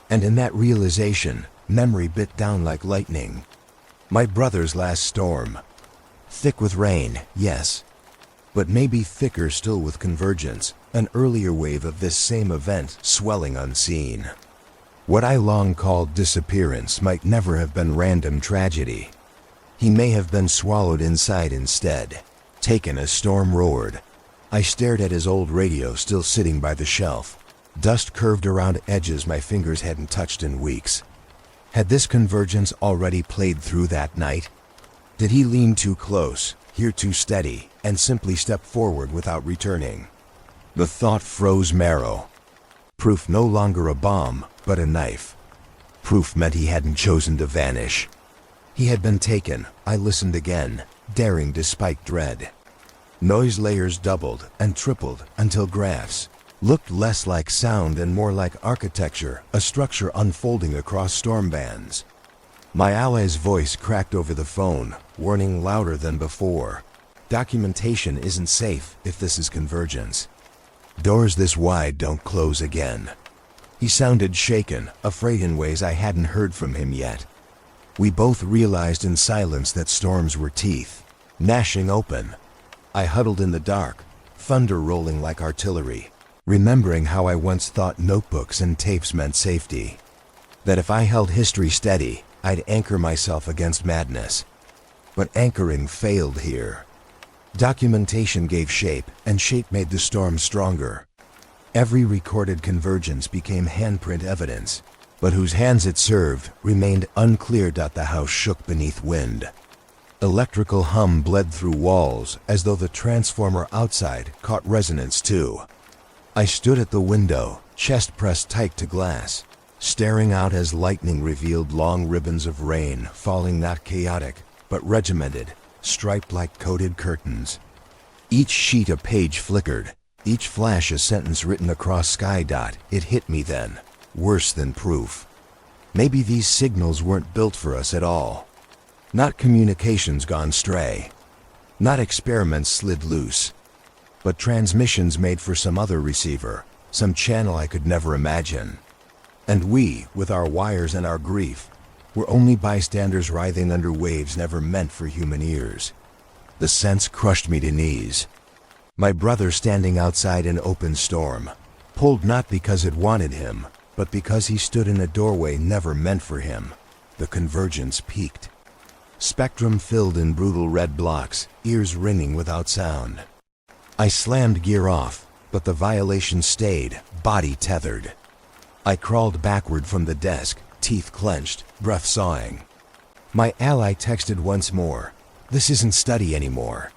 And in that realization, memory bit down like lightning. My brother's last storm. Thick with rain, yes. But maybe thicker still with convergence, an earlier wave of this same event swelling unseen. What I long called disappearance might never have been random tragedy. He may have been swallowed inside instead, taken as storm roared. I stared at his old radio still sitting by the shelf. Dust curved around edges my fingers hadn't touched in weeks. Had this convergence already played through that night? Did he lean too close, hear too steady, and simply step forward without returning? The thought froze marrow. Proof no longer a bomb, but a knife. Proof meant he hadn't chosen to vanish. He had been taken. I listened again, daring despite dread. Noise layers doubled and tripled until graphs looked less like sound and more like architecture, a structure unfolding across storm bands. My ally's voice cracked over the phone, warning louder than before. Documentation isn't safe if this is convergence. Doors this wide don't close again. He sounded shaken, afraid in ways I hadn't heard from him yet. We both realized in silence that storms were teeth, gnashing open. I huddled in the dark, thunder rolling like artillery, remembering how I once thought notebooks and tapes meant safety. That if I held history steady, I'd anchor myself against madness. But anchoring failed here. Documentation gave shape, and shape made the storm stronger. Every recorded convergence became handprint evidence, but whose hands it served remained unclear. The house shook beneath wind. Electrical hum bled through walls as though the transformer outside caught resonance too. I stood at the window, chest pressed tight to glass, staring out as lightning revealed long ribbons of rain falling not chaotic, but regimented, striped like coated curtains. Each sheet a page flickered, each flash a sentence written across sky. It hit me then, worse than proof. Maybe these signals weren't built for us at all. Not communications gone stray. Not experiments slid loose. But transmissions made for some other receiver, some channel I could never imagine. And we, with our wires and our grief, were only bystanders writhing under waves never meant for human ears. The sense crushed me to knees. My brother standing outside in open storm, pulled not because it wanted him, but because he stood in a doorway never meant for him. The convergence peaked. Spectrum filled in brutal red blocks, ears ringing without sound. I slammed gear off, but the violation stayed, body tethered. I crawled backward from the desk, teeth clenched, breath sawing. My ally texted once more, "This isn't study anymore.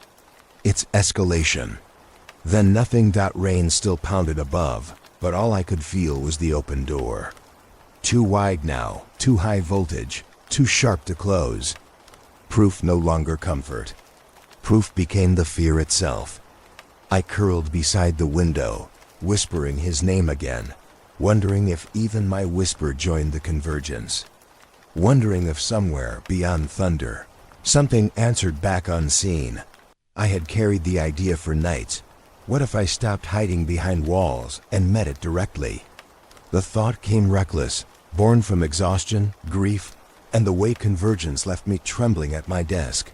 It's escalation." Then nothing. Rain still pounded above, but all I could feel was the open door. Too wide now, too high voltage, too sharp to close. Proof no longer comfort. Proof became the fear itself. I curled beside the window, whispering his name again, wondering if even my whisper joined the convergence. Wondering if somewhere beyond thunder, something answered back unseen. I had carried the idea for nights. What if I stopped hiding behind walls and met it directly? The thought came reckless, born from exhaustion, grief, and the way convergence left me trembling at my desk.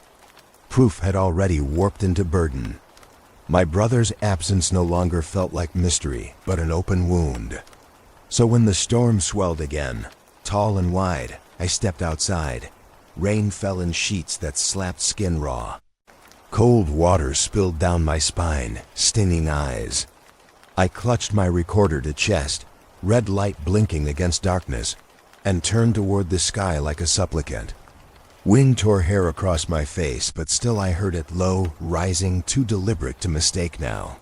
Proof had already warped into burden. My brother's absence no longer felt like mystery, but an open wound. So when the storm swelled again, tall and wide, I stepped outside. Rain fell in sheets that slapped skin raw. Cold water spilled down my spine, stinging eyes. I clutched my recorder to chest, red light blinking against darkness, and turned toward the sky like a supplicant. Wind tore hair across my face, but still I heard it low, rising, too deliberate to mistake now.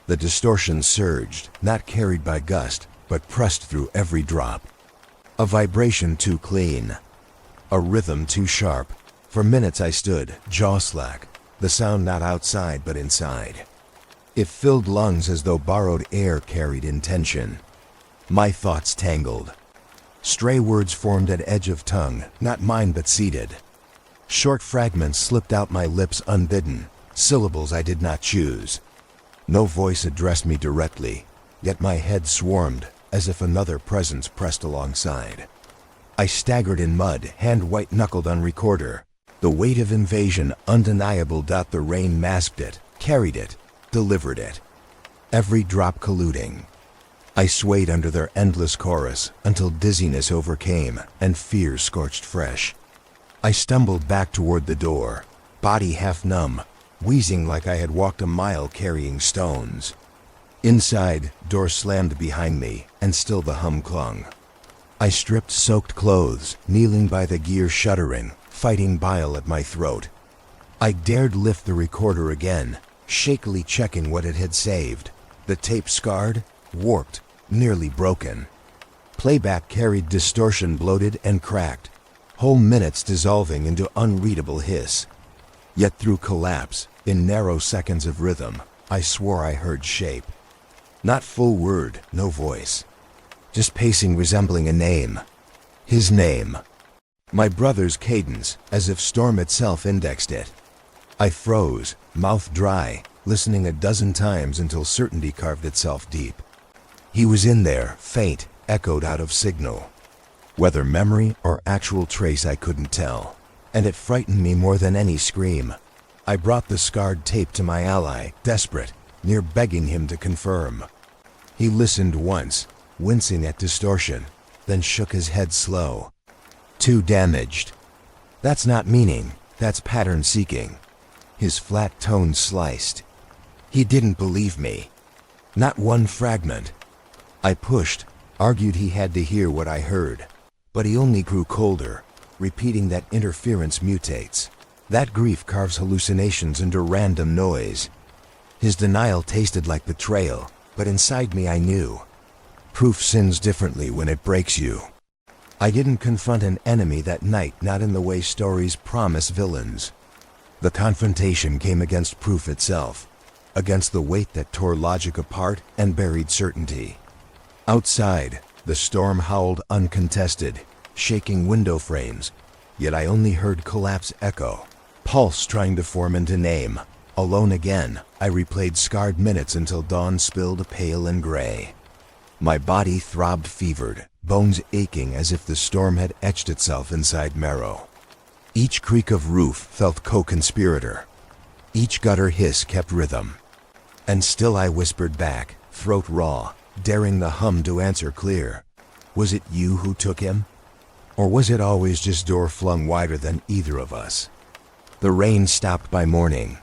The distortion surged, not carried by gust, but pressed through every drop. A vibration too clean. A rhythm too sharp. For minutes I stood, jaw slack, the sound not outside but inside. It filled lungs as though borrowed air carried intention. My thoughts tangled. Stray words formed at edge of tongue, not mine but seeded. Short fragments slipped out my lips unbidden, syllables I did not choose. No voice addressed me directly, yet my head swarmed, as if another presence pressed alongside. I staggered in mud, hand white-knuckled on recorder. The weight of invasion undeniable. The rain masked it, carried it, delivered it. Every drop colluding. I swayed under their endless chorus until dizziness overcame and fear scorched fresh. I stumbled back toward the door, body half numb, wheezing like I had walked a mile carrying stones. Inside, door slammed behind me, and still the hum clung. I stripped soaked clothes, kneeling by the gear shuddering, fighting bile at my throat. I dared lift the recorder again, shakily checking what it had saved. The tape scarred, warped, nearly broken. Playback carried distortion, bloated and cracked, whole minutes dissolving into unreadable hiss. Yet through collapse, in narrow seconds of rhythm, I swore I heard shape. Not full word, no voice. Just pacing resembling a name. His name. My brother's cadence, as if storm itself indexed it. I froze, mouth dry, listening a dozen times until certainty carved itself deep. He was in there, faint, echoed out of signal. Whether memory or actual trace I couldn't tell, and it frightened me more than any scream. I brought the scarred tape to my ally, desperate, near begging him to confirm. He listened once, wincing at distortion, then shook his head slow. Too damaged. That's not meaning, that's pattern seeking. His flat tone sliced. He didn't believe me. Not one fragment. I pushed, argued he had to hear what I heard. But he only grew colder, repeating that interference mutates. That grief carves hallucinations into random noise. His denial tasted like betrayal, but inside me I knew. Proof sins differently when it breaks you. I didn't confront an enemy that night, not in the way stories promise villains. The confrontation came against proof itself, against the weight that tore logic apart and buried certainty. Outside, the storm howled uncontested, shaking window frames, yet I only heard collapse echo, pulse trying to form into name. Alone again, I replayed scarred minutes until dawn spilled pale and gray. My body throbbed fevered, bones aching as if the storm had etched itself inside marrow. Each creak of roof felt co-conspirator. Each gutter hiss kept rhythm. And still I whispered back, throat raw, daring the hum to answer clear. Was it you who took him? Or was it always just door flung wider than either of us? The rain stopped by morning.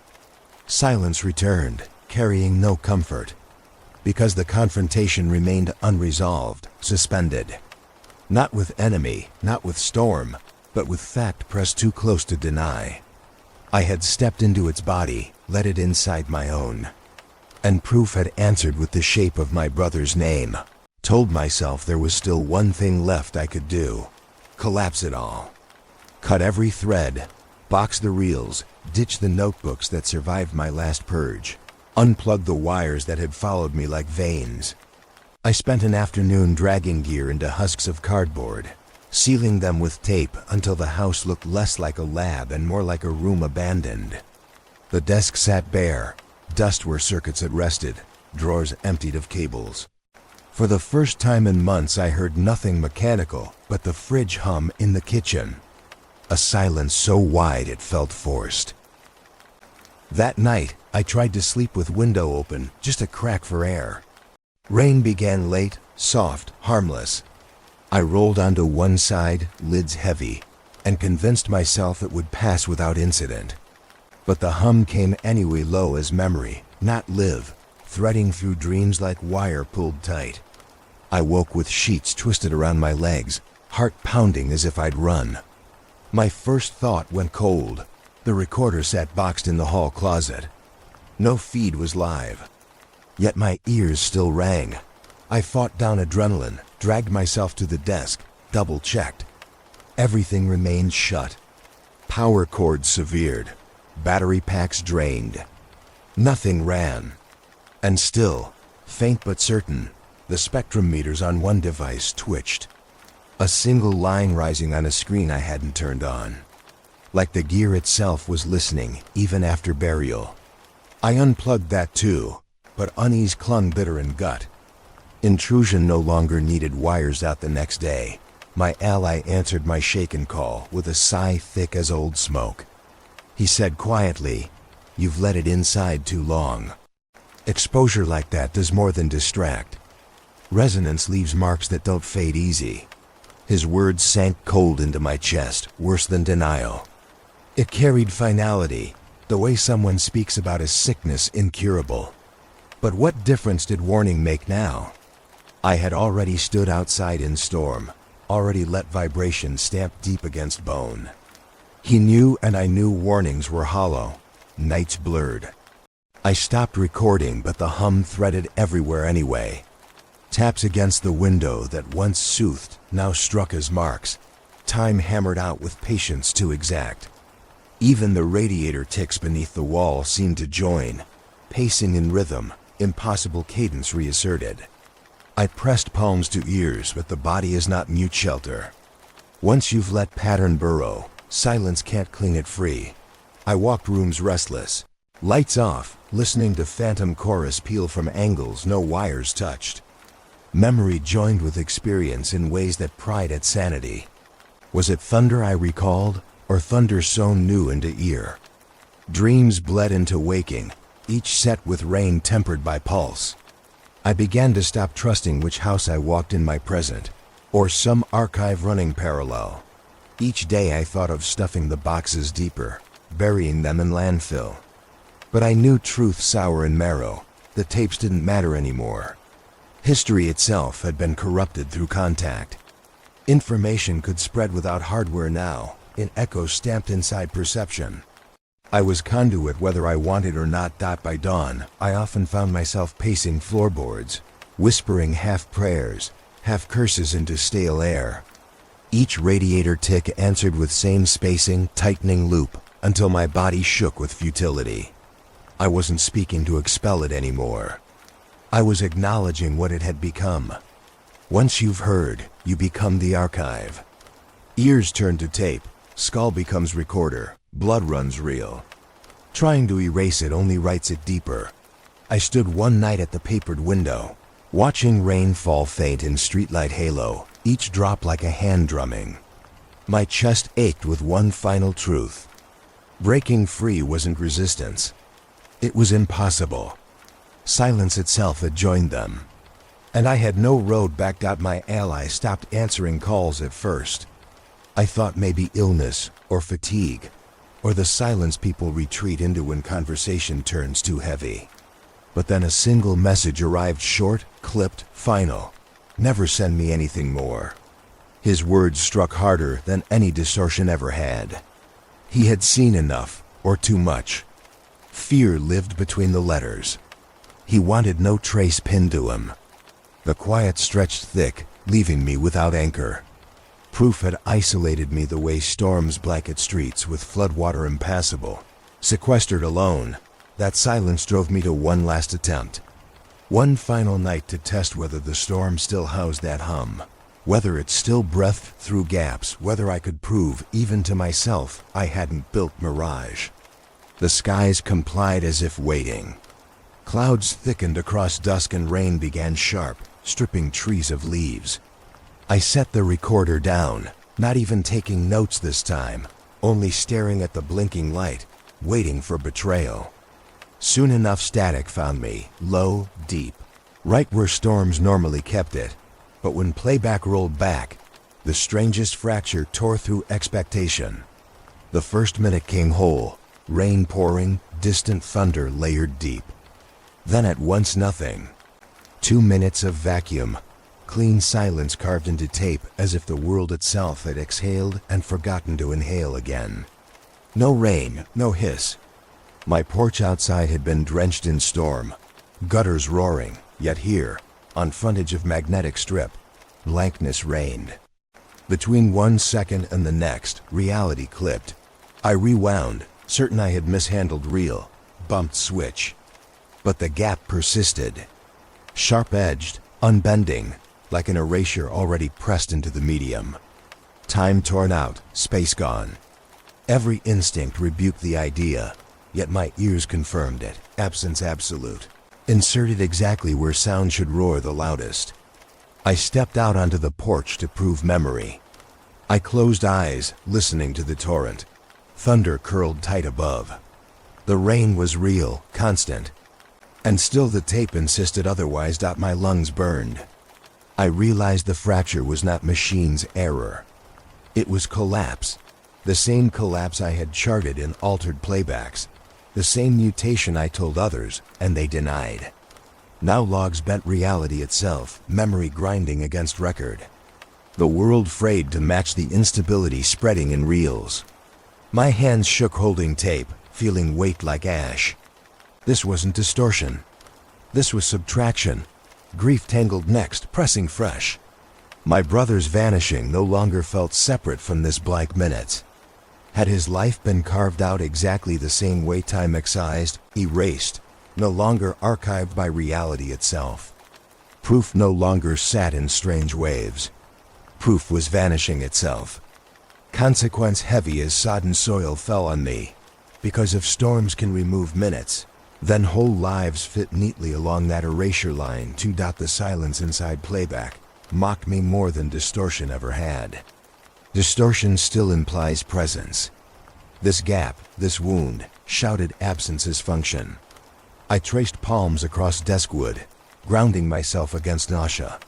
Silence returned, carrying no comfort. Because the confrontation remained unresolved, suspended. Not with enemy, not with storm, but with fact pressed too close to deny. I had stepped into its body, let it inside my own. And proof had answered with the shape of my brother's name. Told myself there was still one thing left I could do. Collapse it all. Cut every thread, box the reels, ditch the notebooks that survived my last purge. Unplug the wires that had followed me like veins. I spent an afternoon dragging gear into husks of cardboard, sealing them with tape until the house looked less like a lab and more like a room abandoned. The desk sat bare, dust where circuits had rested, drawers emptied of cables. For the first time in months I heard nothing mechanical but the fridge hum in the kitchen. A silence so wide it felt forced. That night, I tried to sleep with window open, just a crack for air. Rain began late, soft, harmless. I rolled onto one side, lids heavy, and convinced myself it would pass without incident. But the hum came anyway, low as memory, not live, threading through dreams like wire pulled tight. I woke with sheets twisted around my legs, heart pounding as if I'd run. My first thought went cold. The recorder sat boxed in the hall closet. No feed was live. Yet my ears still rang. I fought down adrenaline, dragged myself to the desk, double-checked. Everything remained shut. Power cords severed. Battery packs drained. Nothing ran. And still, faint but certain, the spectrum meters on one device twitched. A single line rising on a screen I hadn't turned on. Like the gear itself was listening, even after burial. I unplugged that too, but unease clung bitter in gut. Intrusion no longer needed wires out the next day. My ally answered my shaken call with a sigh thick as old smoke. He said quietly, "You've let it inside too long." Exposure like that does more than distract. Resonance leaves marks that don't fade easy. His words sank cold into my chest, worse than denial. It carried finality, the way someone speaks about a sickness incurable. But what difference did warning make now? I had already stood outside in storm, already let vibration stamp deep against bone. He knew and I knew warnings were hollow, nights blurred. I stopped recording, but the hum threaded everywhere anyway. Taps against the window that once soothed now struck as marks, time hammered out with patience too exact. Even the radiator ticks beneath the wall seemed to join, pacing in rhythm, impossible cadence reasserted. I pressed palms to ears, but the body is not mute shelter. Once you've let pattern burrow, silence can't cling it free. I walked rooms restless, lights off, listening to phantom chorus peal from angles no wires touched. Memory joined with experience in ways that pried at sanity. Was it thunder I recalled, or thunder sown new into ear? Dreams bled into waking, each set with rain tempered by pulse. I began to stop trusting which house I walked in my present, or some archive running parallel. Each day I thought of stuffing the boxes deeper, burying them in landfill. But I knew truth sour in marrow. The tapes didn't matter anymore. History itself had been corrupted through contact. Information could spread without hardware now, in echoes stamped inside perception. I was conduit whether I wanted or not. By dawn, I often found myself pacing floorboards, whispering half prayers, half curses into stale air. Each radiator tick answered with same spacing, tightening loop, until my body shook with futility. I wasn't speaking to expel it anymore. I was acknowledging what it had become. Once you've heard, you become the archive. Ears turn to tape, skull becomes recorder, blood runs real. Trying to erase it only writes it deeper. I stood one night at the papered window, watching rain fall faint in streetlight halo, each drop like a hand drumming. My chest ached with one final truth. Breaking free wasn't resistance. It was impossible. Silence itself had joined them. And I had no road back. My ally stopped answering calls at first. I thought maybe illness, or fatigue, or the silence people retreat into when conversation turns too heavy. But then a single message arrived, short, clipped, final. Never send me anything more. His words struck harder than any distortion ever had. He had seen enough, or too much. Fear lived between the letters. He wanted no trace pinned to him. The quiet stretched thick, leaving me without anchor. Proof had isolated me the way storms blanket streets with floodwater impassable. Sequestered alone, that silence drove me to one last attempt. One final night to test whether the storm still housed that hum, whether it still breathed through gaps, whether I could prove, even to myself, I hadn't built mirage. The skies complied as if waiting. Clouds thickened across dusk and rain began sharp, stripping trees of leaves. I set the recorder down, not even taking notes this time, only staring at the blinking light, waiting for betrayal. Soon enough static found me, low, deep, right where storms normally kept it. But when playback rolled back, the strangest fracture tore through expectation. The first minute came whole, rain pouring, distant thunder layered deep. Then at once nothing. 2 minutes of vacuum, clean silence carved into tape as if the world itself had exhaled and forgotten to inhale again. No rain, no hiss. My porch outside had been drenched in storm, gutters roaring, yet here, on frontage of magnetic strip, blankness reigned. Between 1 second and the next, reality clipped. I rewound, certain I had mishandled reel, bumped switch. But the gap persisted. Sharp-edged, unbending, like an erasure already pressed into the medium. Time torn out, space gone. Every instinct rebuked the idea, yet my ears confirmed it, absence absolute. Inserted exactly where sound should roar the loudest. I stepped out onto the porch to prove memory. I closed eyes, listening to the torrent. Thunder curled tight above. The rain was real, constant. And still the tape insisted otherwise. My lungs burned. I realized the fracture was not machine's error. It was collapse. The same collapse I had charted in altered playbacks. The same mutation I told others, and they denied. Now logs bent reality itself, memory grinding against record. The world frayed to match the instability spreading in reels. My hands shook holding tape, feeling weight like ash. This wasn't distortion. This was subtraction. Grief tangled next, pressing fresh. My brother's vanishing no longer felt separate from this blank minute. Had his life been carved out exactly the same way time excised, erased, no longer archived by reality itself? Proof no longer sat in strange waves. Proof was vanishing itself. Consequence heavy as sodden soil fell on me. Because if storms can remove minutes, then whole lives fit neatly along that erasure line. The silence inside playback mocked me more than distortion ever had. Distortion still implies presence. This gap, this wound, shouted absence's function. I traced palms across deskwood, grounding myself against nausea.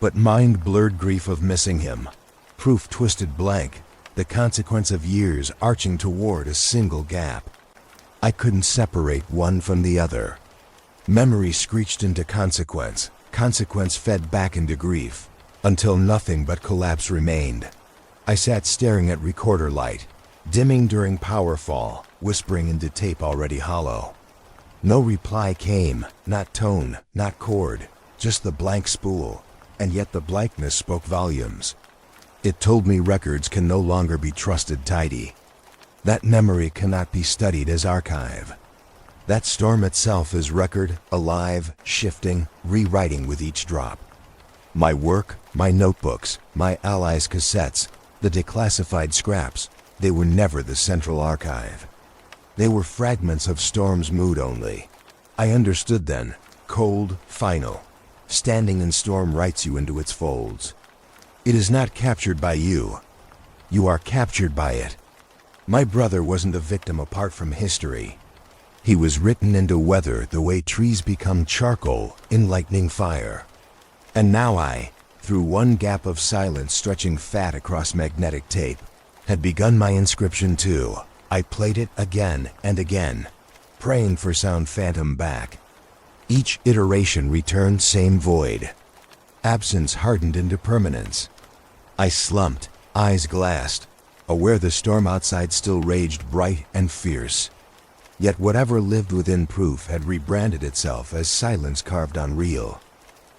But mind-blurred grief of missing him, proof twisted blank, the consequence of years arching toward a single gap. I couldn't separate one from the other. Memory screeched into consequence, consequence fed back into grief, until nothing but collapse remained. I sat staring at recorder light, dimming during power fall, whispering into tape already hollow. No reply came, not tone, not chord, just the blank spool, and yet the blankness spoke volumes. It told me records can no longer be trusted tidy. That memory cannot be studied as archive. That storm itself is record, alive, shifting, rewriting with each drop. My work, my notebooks, my allies' cassettes, the declassified scraps, they were never the central archive. They were fragments of storm's mood only. I understood then, cold, final. Standing in storm writes you into its folds. It is not captured by you. You are captured by it. My brother wasn't a victim apart from history. He was written into weather the way trees become charcoal in lightning fire. And now I, through one gap of silence stretching fat across magnetic tape, had begun my inscription too. I played it again and again, praying for sound phantom back. Each iteration returned same void. Absence hardened into permanence. I slumped, eyes glassed, aware the storm outside still raged bright and fierce. Yet whatever lived within proof had rebranded itself as silence carved on real.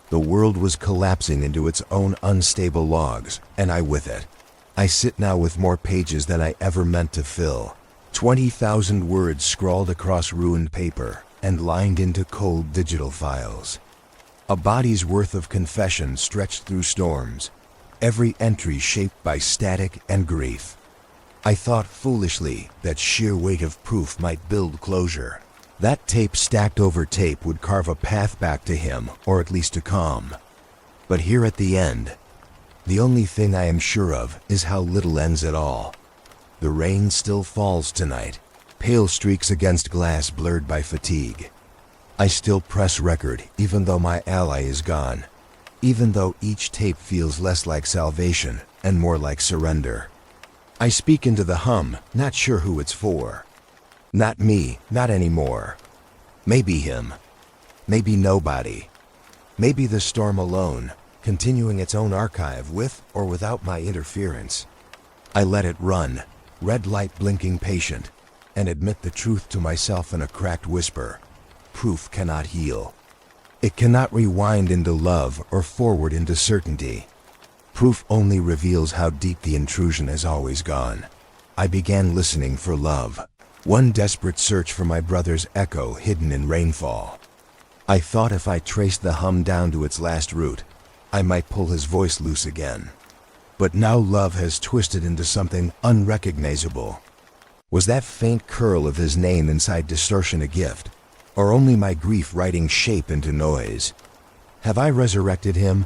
The world was collapsing into its own unstable logs, and I with it. I sit now with more pages than I ever meant to fill. 20,000 words scrawled across ruined paper and lined into cold digital files. A body's worth of confession stretched through storms, every entry shaped by static and grief. I thought foolishly that sheer weight of proof might build closure. That tape stacked over tape would carve a path back to him, or at least to calm. But here at the end, the only thing I am sure of is how little ends at all. The rain still falls tonight, pale streaks against glass blurred by fatigue. I still press record even though my ally is gone, even though each tape feels less like salvation and more like surrender. I speak into the hum, not sure who it's for. Not me, not anymore. Maybe him. Maybe nobody. Maybe the storm alone, continuing its own archive with or without my interference. I let it run, red light blinking patient, and admit the truth to myself in a cracked whisper. Proof cannot heal. It cannot rewind into love or forward into certainty. Proof only reveals how deep the intrusion has always gone. I began listening for love. One desperate search for my brother's echo hidden in rainfall. I thought if I traced the hum down to its last root, I might pull his voice loose again. But now love has twisted into something unrecognizable. Was that faint curl of his name inside distortion a gift, or only my grief writing shape into noise? Have I resurrected him,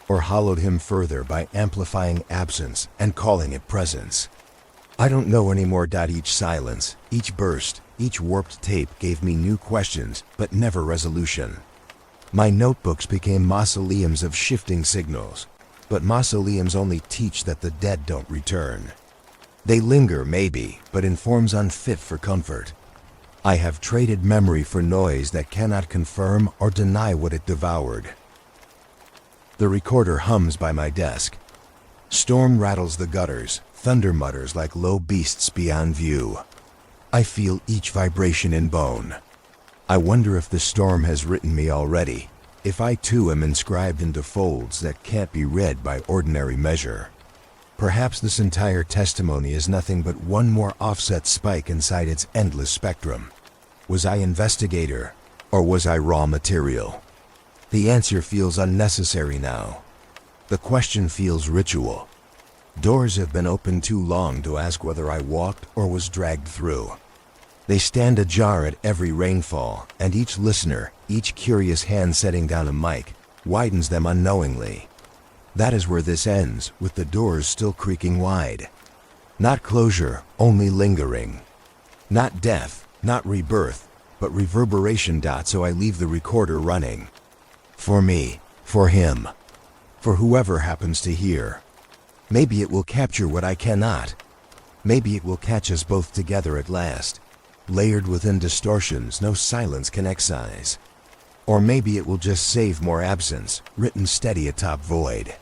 or hollowed him further by amplifying absence and calling it presence? I don't know anymore. Each silence, each burst, each warped tape gave me new questions, but never resolution. My notebooks became mausoleums of shifting signals, but mausoleums only teach that the dead don't return. They linger, maybe, but in forms unfit for comfort. I have traded memory for noise that cannot confirm or deny what it devoured. The recorder hums by my desk. Storm rattles the gutters, thunder mutters like low beasts beyond view. I feel each vibration in bone. I wonder if the storm has written me already, if I too am inscribed into folds that can't be read by ordinary measure. Perhaps this entire testimony is nothing but one more offset spike inside its endless spectrum. Was I investigator, or was I raw material? The answer feels unnecessary now. The question feels ritual. Doors have been opened too long to ask whether I walked or was dragged through. They stand ajar at every rainfall, and each listener, each curious hand setting down a mic, widens them unknowingly. That is where this ends, with the doors still creaking wide. Not closure, only lingering. Not death, not rebirth, but reverberation. So I leave the recorder running. For me, for him, for whoever happens to hear. Maybe it will capture what I cannot. Maybe it will catch us both together at last, layered within distortions no silence can excise. Or maybe it will just save more absence, written steady atop void.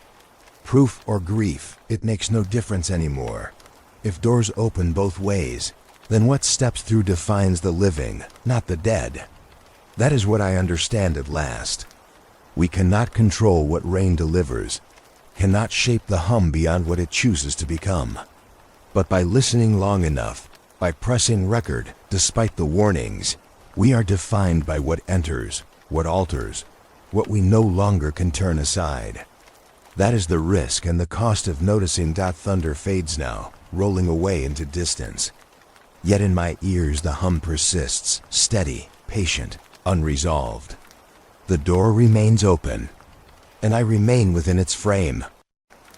Proof or grief, it makes no difference anymore. If doors open both ways, then what steps through defines the living, not the dead. That is what I understand at last. We cannot control what rain delivers, cannot shape the hum beyond what it chooses to become. But by listening long enough, by pressing record, despite the warnings, we are defined by what enters, what alters, what we no longer can turn aside. That is the risk and the cost of noticing. Thunder fades now, rolling away into distance. Yet in my ears the hum persists, steady, patient, unresolved. The door remains open, and I remain within its frame,